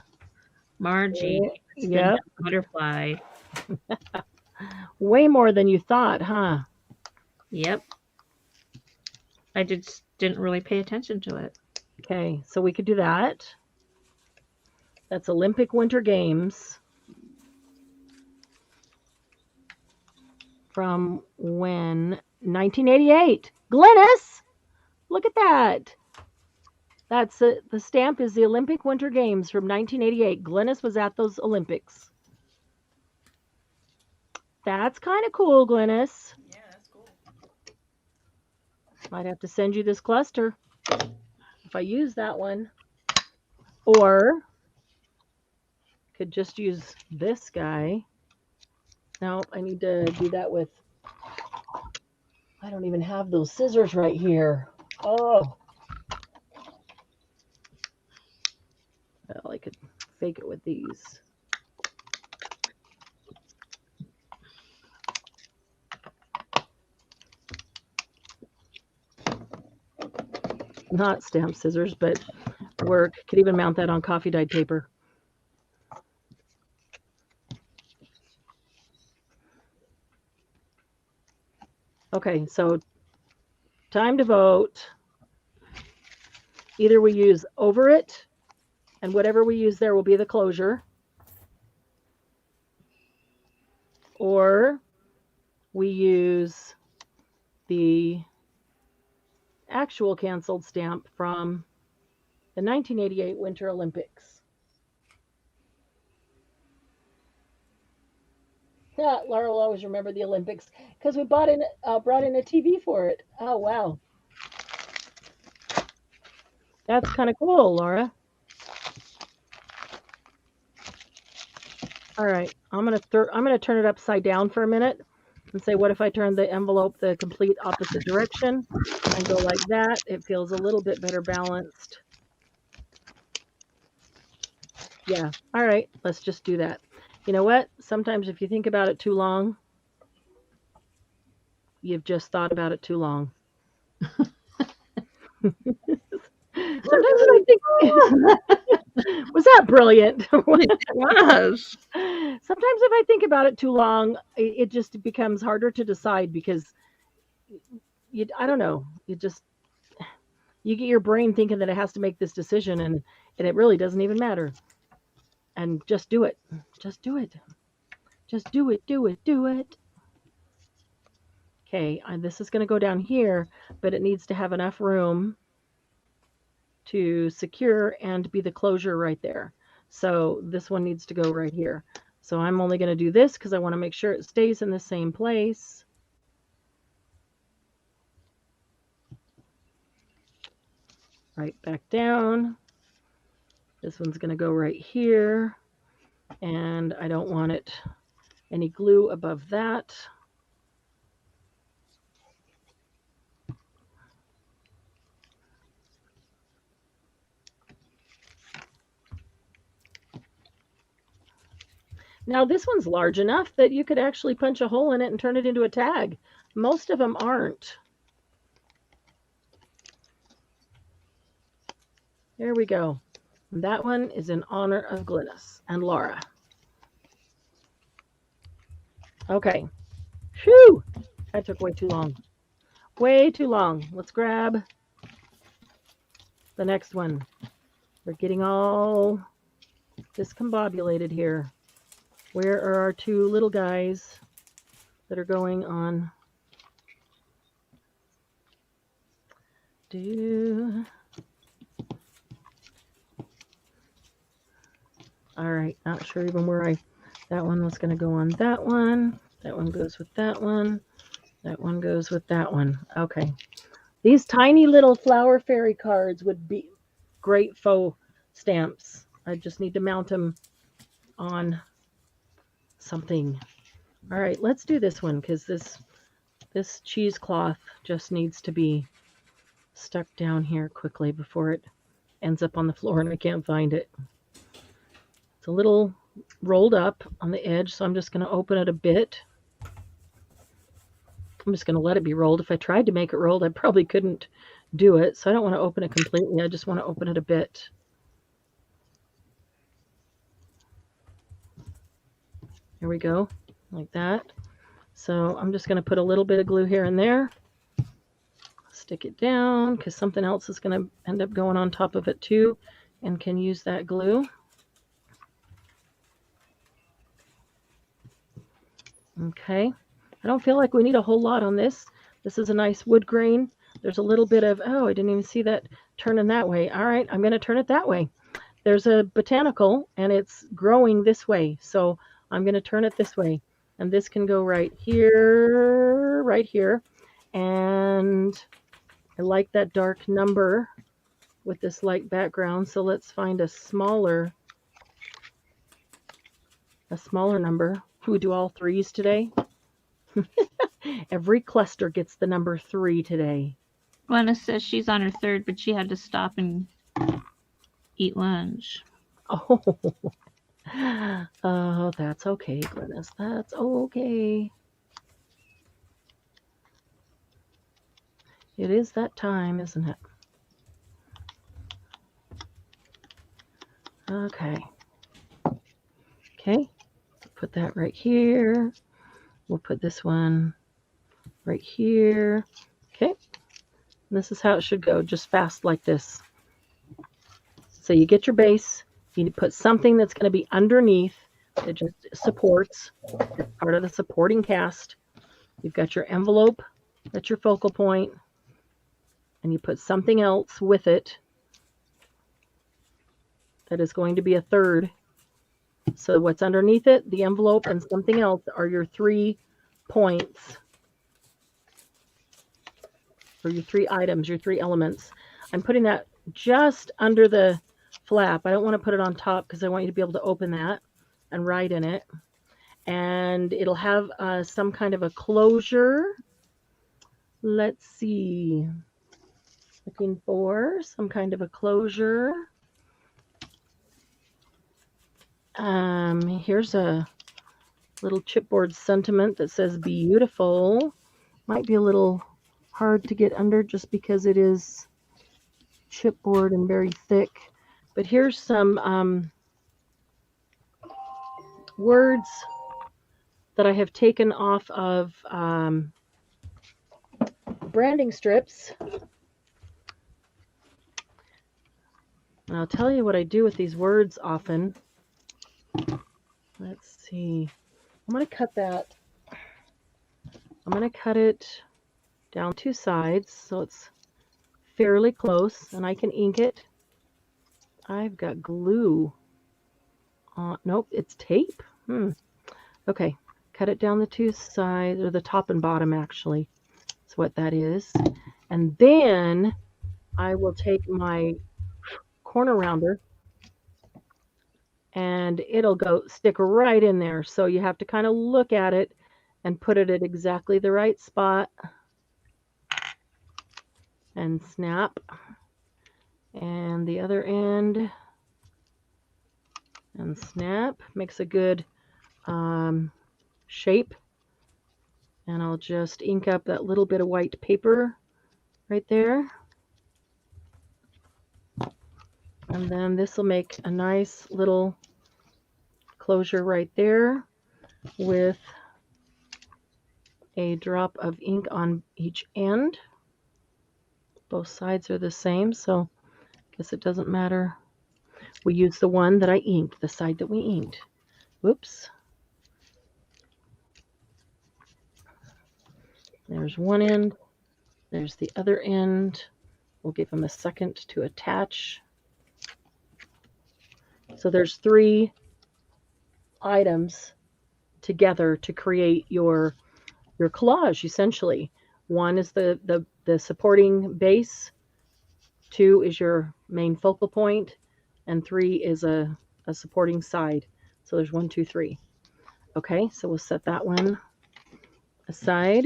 Margie, Yep. butterfly. Way more than you thought, huh? Yep. I just didn't really pay attention to it. Okay, so we could do that. That's Olympic Winter Games. From when? 1988. Glennis! Look at that. That's the stamp is the Olympic Winter Games from 1988. Glennis was at those Olympics. That's kind of cool, Glennis. Yeah, that's cool. Might have to send you this cluster if I use that one. Or could just use this guy. No, I need to do that with, I don't even have those scissors right here. Oh. Well, I could fake it with these. Not stamp scissors, but work. Could even mount that on coffee dyed paper. Okay, so time to vote. Either we use over it, and whatever we use there will be the closure, or we use the actual canceled stamp from the 1988 Winter Olympics. Yeah, Laura will always remember the Olympics because we brought in a TV for it. Oh, wow. That's kind of cool, Laura. All right, I'm gonna turn it upside down for a minute and say, what if I turn the envelope the complete opposite direction and go like that? It feels a little bit better balanced. Yeah. All right, let's just do that. You know what? Sometimes if you think about it too long, you've just thought about it too long. Sometimes I think Was that brilliant? It was. Sometimes if I think about it too long, it just becomes harder to decide because I don't know. You get your brain thinking that it has to make this decision and it really doesn't even matter. And just do it. Just do it. Just do it, do it, do it. Okay, this is going to go down here, but it needs to have enough room to secure and be the closure right there. So this one needs to go right here. So I'm only going to do this because I want to make sure it stays in the same place. Right back down. This one's going to go right here. And I don't want it any glue above that. Now this one's large enough that you could actually punch a hole in it and turn it into a tag. Most of them aren't. There we go. And that one is in honor of Glynis and Laura. Okay. Whew! That took way too long. Way too long. Let's grab the next one. We're getting all discombobulated here. Where are our two little guys that are going on? All right, not sure even where that one was going to go on that one. That one goes with that one. That one goes with that one. Okay. These tiny little flower fairy cards would be great faux stamps. I just need to mount them on something. All right, let's do this one because this cheesecloth just needs to be stuck down here quickly before it ends up on the floor and I can't find it. It's a little rolled up on the edge, so I'm just going to open it a bit. I'm just going to let it be rolled. If I tried to make it rolled, I probably couldn't do it, so I don't want to open it completely. I just want to open it a bit. There we go, like that. So I'm just going to put a little bit of glue here and there. Stick it down because something else is going to end up going on top of it too and can use that glue. Okay, I don't feel like we need a whole lot on this. This is a nice wood grain. There's a little bit of, oh, I didn't even see that turning that way. All right, I'm going to turn it that way. There's a botanical and it's growing this way. So I'm going to turn it this way. And this can go right here, right here. And I like that dark number with this light background. So let's find a smaller number. Can we do all threes today? Every cluster gets the number 3 today. Glenna says she's on her third, but she had to stop and eat lunch. Oh, oh, that's okay, Glennis. That's okay. It is that time, isn't it? Okay. Okay. Put that right here. We'll put this one right here. Okay. And this is how it should go, just fast like this. So you get your base. You need to put something that's going to be underneath that just supports. It's part of the supporting cast. You've got your envelope. That's your focal point. And you put something else with it that is going to be a third. So what's underneath it, the envelope, and something else are your 3 points, or your 3 items, your 3 elements. I'm putting that just under the flap. I don't want to put it on top because I want you to be able to open that and write in it. And it'll have some kind of a closure. Let's see. Looking for some kind of a closure. Here's a little chipboard sentiment that says beautiful. Might be a little hard to get under just because it is chipboard and very thick. But here's some words that I have taken off of branding strips. And I'll tell you what I do with these words often. Let's see. I'm going to cut that. I'm going to cut it down 2 sides so it's fairly close and I can ink it. I've got glue. Nope, it's tape. Okay, cut it down the 2 sides, or the top and bottom actually. That's what that is. And then I will take my corner rounder and it'll go stick right in there. So you have to kind of look at it and put it at exactly the right spot and snap. And the other end and snap. Makes a good shape. And I'll just ink up that little bit of white paper right there. And then this will make a nice little closure right there with a drop of ink on each end. Both sides are the same, so I guess it doesn't matter. We use the one that I inked, the side that we inked. Whoops. There's one end. There's the other end. We'll give them a second to attach. So there's 3 items together to create your collage, essentially. One is the supporting base, 2 is your main focal point, and 3 is a supporting side. So there's 1, 2, 3. Okay, so we'll set that one aside.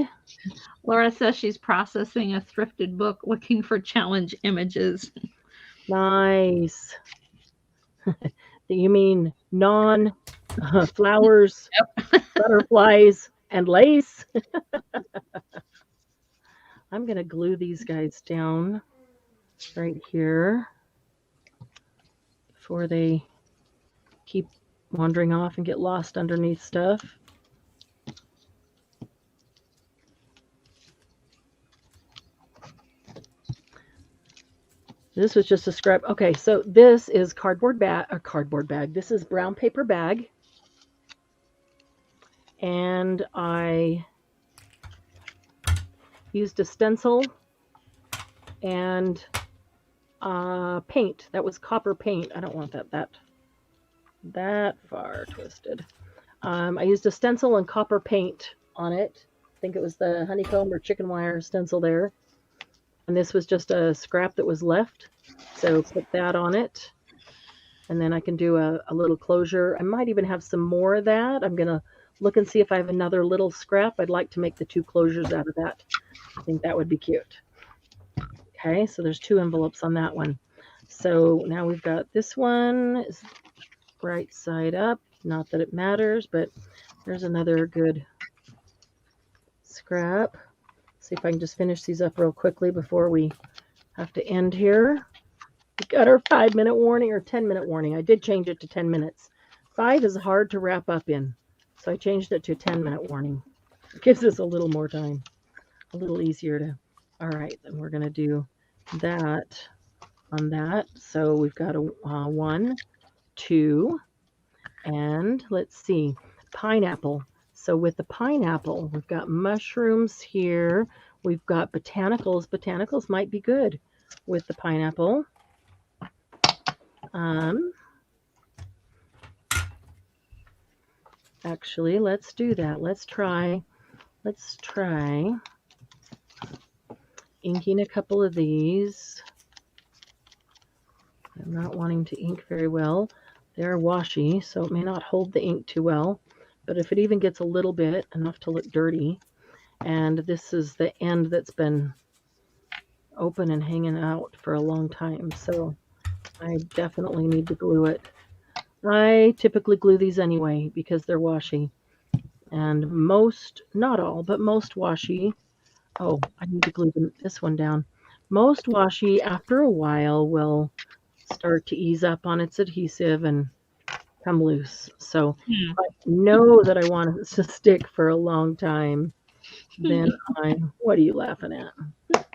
Laura says she's processing a thrifted book looking for challenge images. Nice. You mean flowers, butterflies, and lace? I'm going to glue these guys down right here before they keep wandering off and get lost underneath stuff. This was just a scrap. Okay, so this is cardboard bag. This is brown paper bag. And I used a stencil and paint. That was copper paint. I don't want that far twisted. I used a stencil and copper paint on it. I think it was the honeycomb or chicken wire stencil there. And this was just a scrap that was left. So put that on it. And then I can do a little closure. I might even have some more of that. I'm going to look and see if I have another little scrap. I'd like to make the 2 closures out of that. I think that would be cute. Okay, so there's 2 envelopes on that one. So now we've got this one is right side up. Not that it matters, but there's another good scrap. See if I can just finish these up real quickly before we have to end here. We got our 5-minute warning or 10-minute warning. I did change it to 10 minutes. 5 is hard to wrap up in, so I changed it to a 10-minute warning. It gives us a little more time, a little easier to. All right, then we're going to do that on that. So we've got a 1, 2, and let's see, pineapple. So with the pineapple, we've got mushrooms here. We've got botanicals. Botanicals might be good with the pineapple. Actually, let's do that. Let's try inking a couple of these. I'm not wanting to ink very well. They're washy, so it may not hold the ink too well. But if it even gets a little bit, enough to look dirty, and this is the end that's been open and hanging out for a long time, so I definitely need to glue it. I typically glue these anyway because they're washy. And most, not all, but most washy. Oh, I need to glue this one down. Most washy, after a while, will start to ease up on its adhesive and come loose. So Hmm. if I know that I want it to stick for a long time, then what are you laughing at?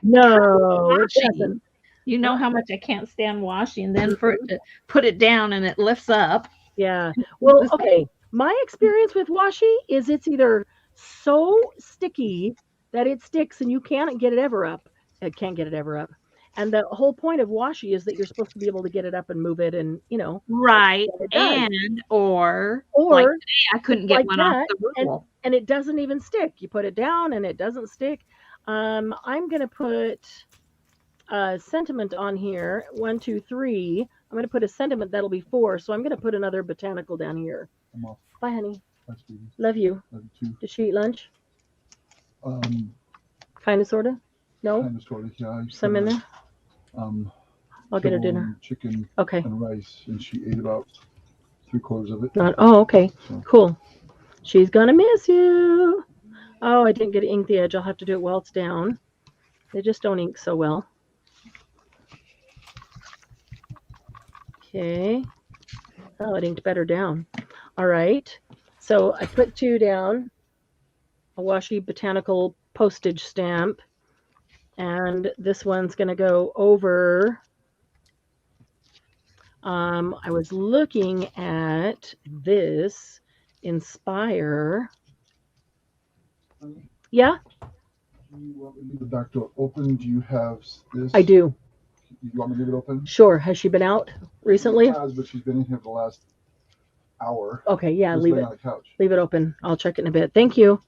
No, it Washing. doesn't. You know how much I can't stand washing, and then for it to put it down and it lifts up. Yeah. Well, okay. My experience with washi is it's either so sticky that it sticks and you can't get it ever up. It can't get it ever up. And the whole point of washi is that you're supposed to be able to get it up and move it and, Right. it does. Or like Or today, I couldn't it's get like one off that the and roll. and it doesn't even stick. You put it down and it doesn't stick. I'm going to put sentiment on here. 1, 2, 3. I'm going to put a sentiment that'll be 4. So I'm going to put another botanical down here. I'm off. Bye, honey. Bye, Stevie. Love you. Love you too. Did she eat lunch? Kind of, sort of. No. of, sort of. Yeah. Some in there. I'll get her kibble dinner. and chicken Okay. and rice, and she ate about 3/4 of it. Okay. So. Cool. She's gonna miss you. Oh, I didn't get to ink the edge. I'll have to do it while it's down. They just don't ink so well. Okay. Oh, it inked better down. All right. So I put 2 down. A washi botanical postage stamp. And this one's going to go over. I was looking at this Inspire. Yeah? You want me to leave the back door open? Do you have this? I do. You want me to leave it open? Sure. Has she been out recently? She has, but she's been in here for the last hour. Okay, yeah, Just leave laying it. on the couch. Leave it open. I'll check it in a bit. Thank you.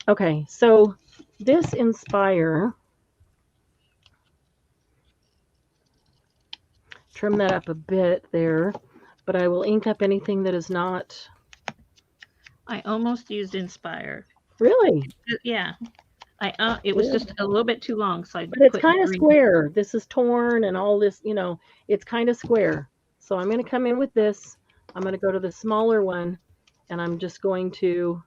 Okay, so this Inspire, trim that up a bit there, but I will ink up anything that is not. I almost used Inspire. Really? Yeah. It was just a little bit too long, so I. But it's kind of square. This is torn and all this, it's kind of square. So I'm going to come in with this. I'm going to go to the smaller one, and I'm just going to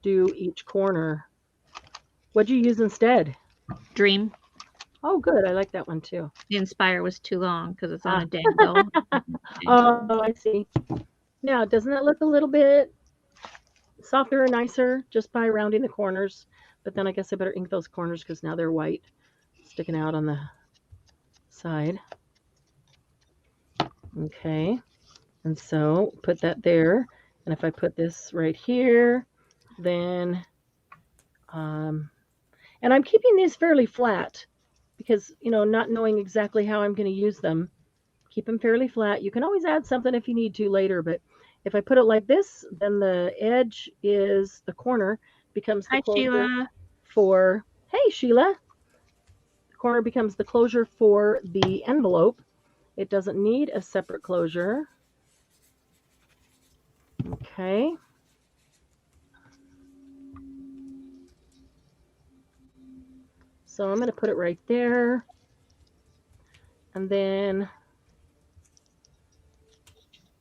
do each corner. What'd you use instead? Dream. Oh, good. I like that one too. The Inspire was too long because it's on a dangle. Oh, I see. Now, doesn't that look a little bit softer and nicer just by rounding the corners? But then I guess I better ink those corners because now they're white, sticking out on the side. Okay. And so put that there. And if I put this right here, then, and I'm keeping these fairly flat because, not knowing exactly how I'm going to use them. Keep them fairly flat. You can always add something if you need to later, but if I put it like this, then the edge is the corner becomes the closure Sheila. for, hey, Sheila. The corner becomes the closure for the envelope. It doesn't need a separate closure. Okay. So I'm going to put it right there. And then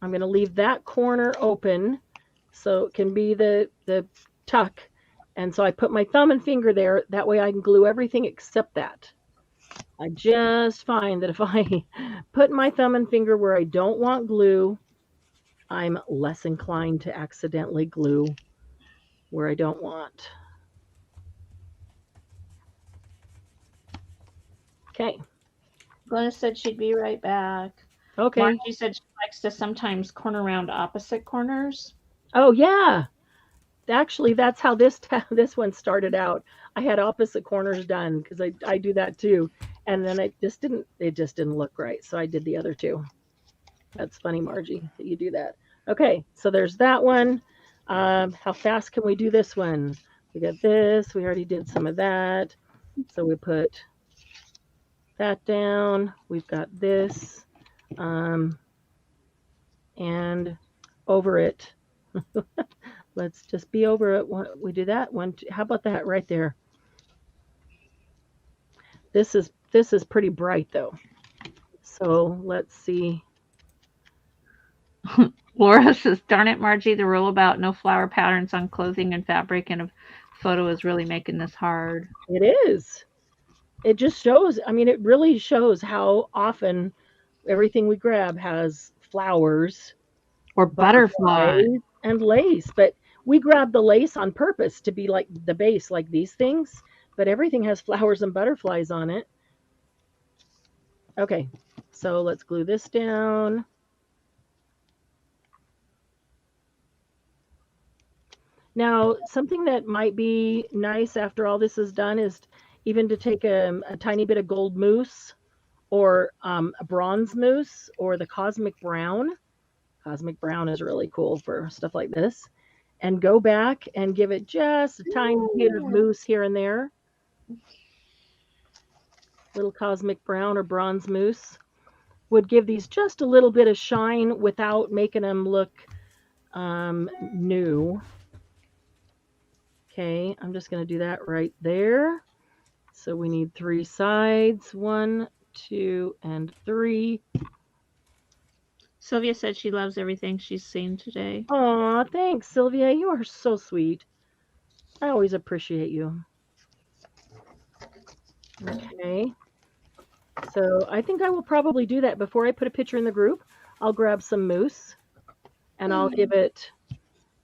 I'm going to leave that corner open so it can be the tuck. And so I put my thumb and finger there. That way I can glue everything except that. I just find that if I put my thumb and finger where I don't want glue, I'm less inclined to accidentally glue where I don't want. Okay. Glenna said she'd be right back. Okay. Margie said she likes to sometimes corner around opposite corners. Oh, yeah. Actually, that's how this one started out. I had opposite corners done because I do that too. And then it just didn't look right. So I did the other two. That's funny, Margie, that you do that. Okay, so there's that one. How fast can we do this one? We got this. We already did some of that. So we put that down. We've got this. And over it. Let's just be over it. We do that one. How about that right there? This is pretty bright though. So let's see. Laura says, darn it, Margie, the rule about no flower patterns on clothing and fabric in a photo is really making this hard. It is. It just shows, it really shows how often everything we grab has flowers, Or butterfly. butterflies, and lace. But we grab the lace on purpose to be like the base, like these things. But everything has flowers and butterflies on it. Okay, so let's glue this down. Now, something that might be nice after all this is done is even to take a tiny bit of gold mousse or a bronze mousse or the cosmic brown. Cosmic brown is really cool for stuff like this. And go back and give it just a tiny bit of mousse here and there. Little cosmic brown or bronze mousse would give these just a little bit of shine without making them look new. Okay, I'm just going to do that right there. So we need 3 sides, 1, 2, and 3. Sylvia said she loves everything she's seen today. Aw, thanks, Sylvia. You are so sweet. I always appreciate you. Okay. So I think I will probably do that before I put a picture in the group. I'll grab some mousse and I'll give it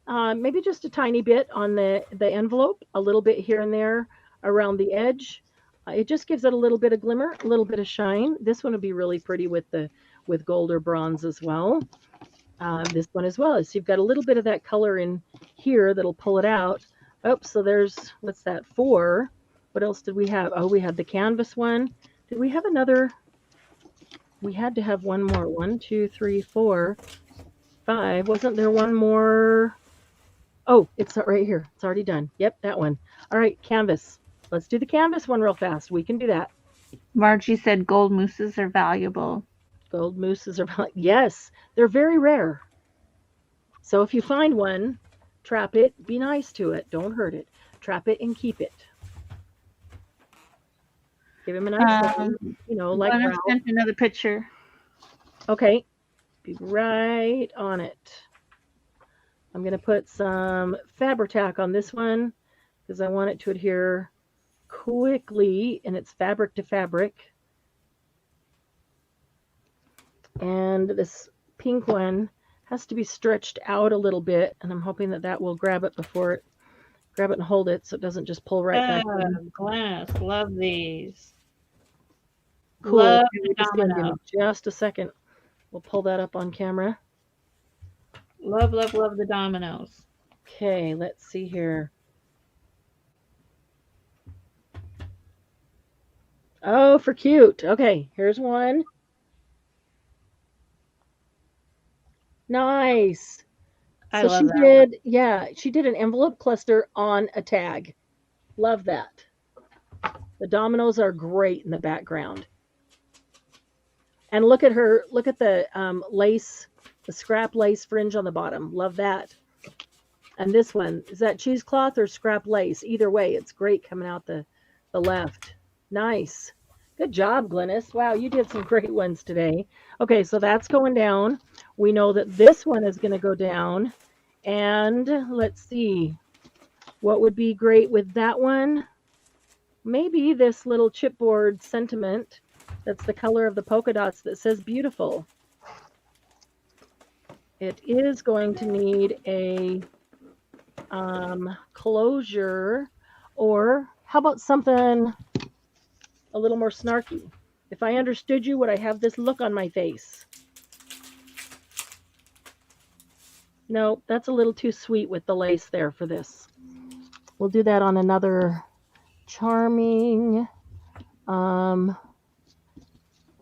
maybe just a tiny bit on the envelope, a little bit here and there around the edge. It just gives it a little bit of glimmer, a little bit of shine. This one would be really pretty with gold or bronze as well. This one as well. So you've got a little bit of that color in here that'll pull it out. Oh, so there's, what's that, 4. What else did we have? Oh, we had the canvas one. Did we have another? We had to have one more. 1, 2, 3, 4, 5. Wasn't there one more? Oh, it's right here. It's already done. Yep, that one. All right, canvas. Let's do the canvas one real fast. We can do that. Margie said gold mousses are valuable. Gold mousses are, yes, they're very rare. So if you find one, trap it. Be nice to it. Don't hurt it. Trap it and keep it. Give him a nice one, like Glenna sent another picture. Okay, be right on it. I'm going to put some Fabri-Tac on this one because I want it to adhere quickly, and it's fabric to fabric. And this pink one has to be stretched out a little bit, and I'm hoping that will grab it and hold it so it doesn't just pull right back in. Glass, love these. Cool. Love just a second. We'll pull that up on camera. Love, love, love the dominoes. Okay, let's see here. Oh, for cute. Okay, here's one. Nice. I love that. She did an envelope cluster on a tag. Love that. The dominoes are great in the background. And look at the lace, the scrap lace fringe on the bottom. Love that. And this one, is that cheesecloth or scrap lace? Either way, it's great coming out the left. Nice. Good job, Glynis. Wow, you did some great ones today. Okay, so that's going down. We know that this one is going to go down. And let's see. What would be great with that one? Maybe this little chipboard sentiment. That's the color of the polka dots that says beautiful. It is going to need a closure, or how about something a little more snarky? If I understood you, would I have this look on my face? No, that's a little too sweet with the lace there for this. We'll do that on another charming.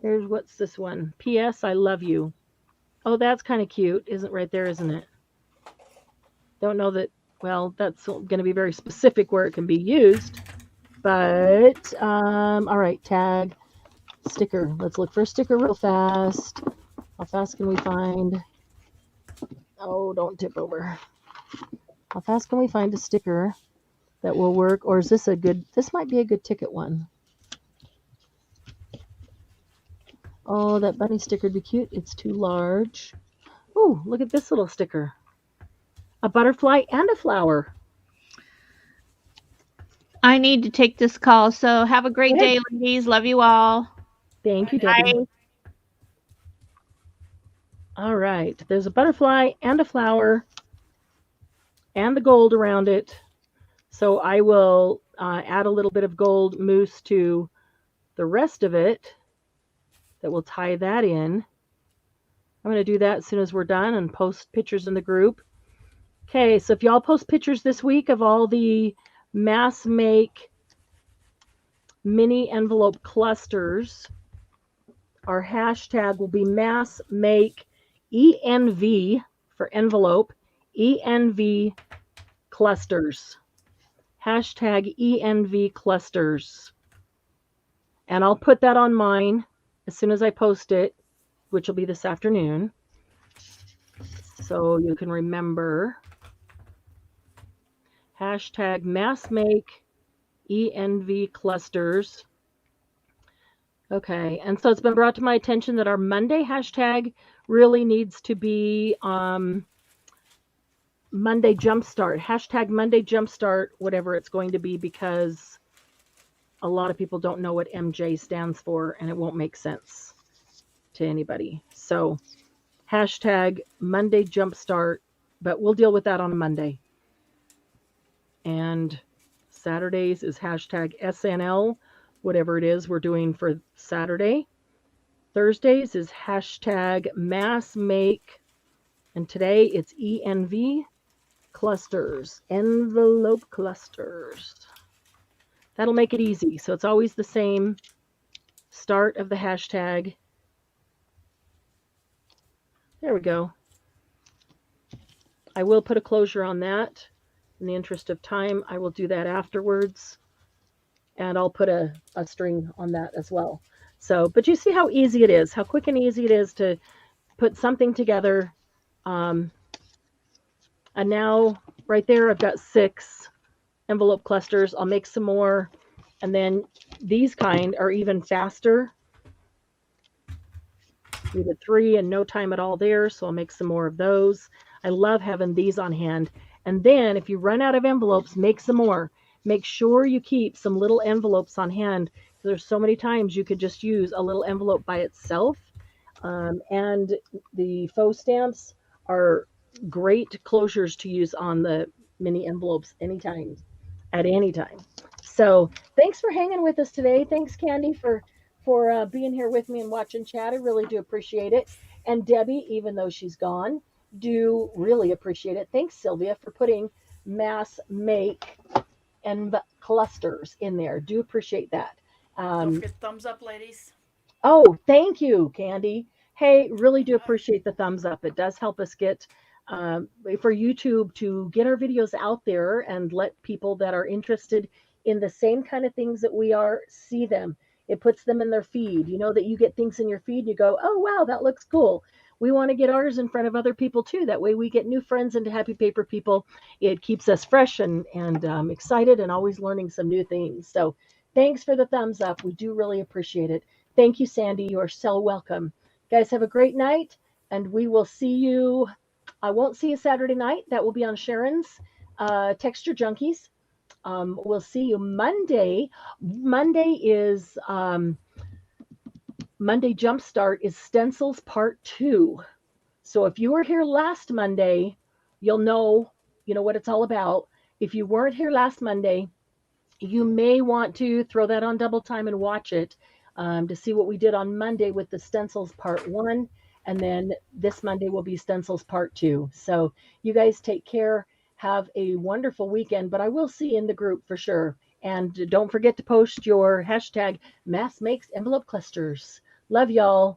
Here's, what's this one? P.S. I love you. Oh, that's kind of cute. Isn't right there, isn't it? Don't know that, well, that's going to be very specific where it can be used. But, all right, tag, sticker. Let's look for a sticker real fast. How fast can we find? Oh, don't tip over. How fast can we find a sticker that will work? Or is this this might be a good ticket one. Oh, that bunny sticker would be cute. It's too large. Oh, look at this little sticker. A butterfly and a flower. I need to take this call, so have a great day, ladies. Love you all. Thank you, Debbie. Bye. All right. There's a butterfly and a flower and the gold around it. So I will add a little bit of gold mousse to the rest of it. That will tie that in. I'm going to do that as soon as we're done and post pictures in the group. Okay, so if y'all post pictures this week of all the mass make mini envelope clusters, our hashtag will be mass make ENV for envelope, ENV clusters. Hashtag ENV clusters. And I'll put that on mine as soon as I post it, which will be this afternoon. So you can remember. Hashtag mass make ENV clusters. Okay, and so it's been brought to my attention that our Monday hashtag really needs to be Monday Jumpstart. Hashtag Monday Jumpstart, whatever it's going to be, because a lot of people don't know what MJ stands for and it won't make sense to anybody. So hashtag Monday Jumpstart, but we'll deal with that on Monday. And Saturdays is hashtag SNL, whatever it is we're doing for Saturday. Thursdays is hashtag mass make, and today it's ENV clusters, envelope clusters. That'll make it easy. So it's always the same start of the hashtag. There we go. I will put a closure on that. In the interest of time, I will do that afterwards. And I'll put a string on that as well. So, but you see how easy it is, how quick and easy it is to put something together. And now right there, I've got 6 envelope clusters. I'll make some more. And then these kind are even faster. We did 3 in no time at all there. So I'll make some more of those. I love having these on hand. And then if you run out of envelopes, make some more. Make sure you keep some little envelopes on hand. There's so many times you could just use a little envelope by itself. And the faux stamps are great closures to use on the mini envelopes anytime, at any time. So thanks for hanging with us today. Thanks, Candy, for being here with me and watching chat. I really do appreciate it. And Debbie, even though she's gone, do really appreciate it. Thanks, Sylvia, for putting mass make and clusters in there. Do appreciate that. Don't forget thumbs up, ladies. Oh, thank you, Candy. Hey, really do appreciate the thumbs up. It does help us get for YouTube to get our videos out there and let people that are interested in the same kind of things that we are see them. It puts them in their feed. You know that you get things in your feed, you go, oh, wow, that looks cool. We want to get ours in front of other people too. That way we get new friends into Happy Paper People. It keeps us fresh and excited and always learning some new things. So thanks for the thumbs up. We do really appreciate it. Thank you, Sandy. You are so welcome. Guys, have a great night, and we will see you. I won't see you Saturday night. That will be on Sharon's Texture Junkies. We'll see you Monday. Monday Jumpstart is Stencils Part 2. So if you were here last Monday, you'll know what it's all about. If you weren't here last Monday, you may want to throw that on double time and watch it to see what we did on Monday with the Stencils Part 1. And then this Monday will be Stencils Part 2. So you guys take care. Have a wonderful weekend. But I will see you in the group for sure. And don't forget to post your hashtag Mass Makes Envelope Clusters. Love y'all.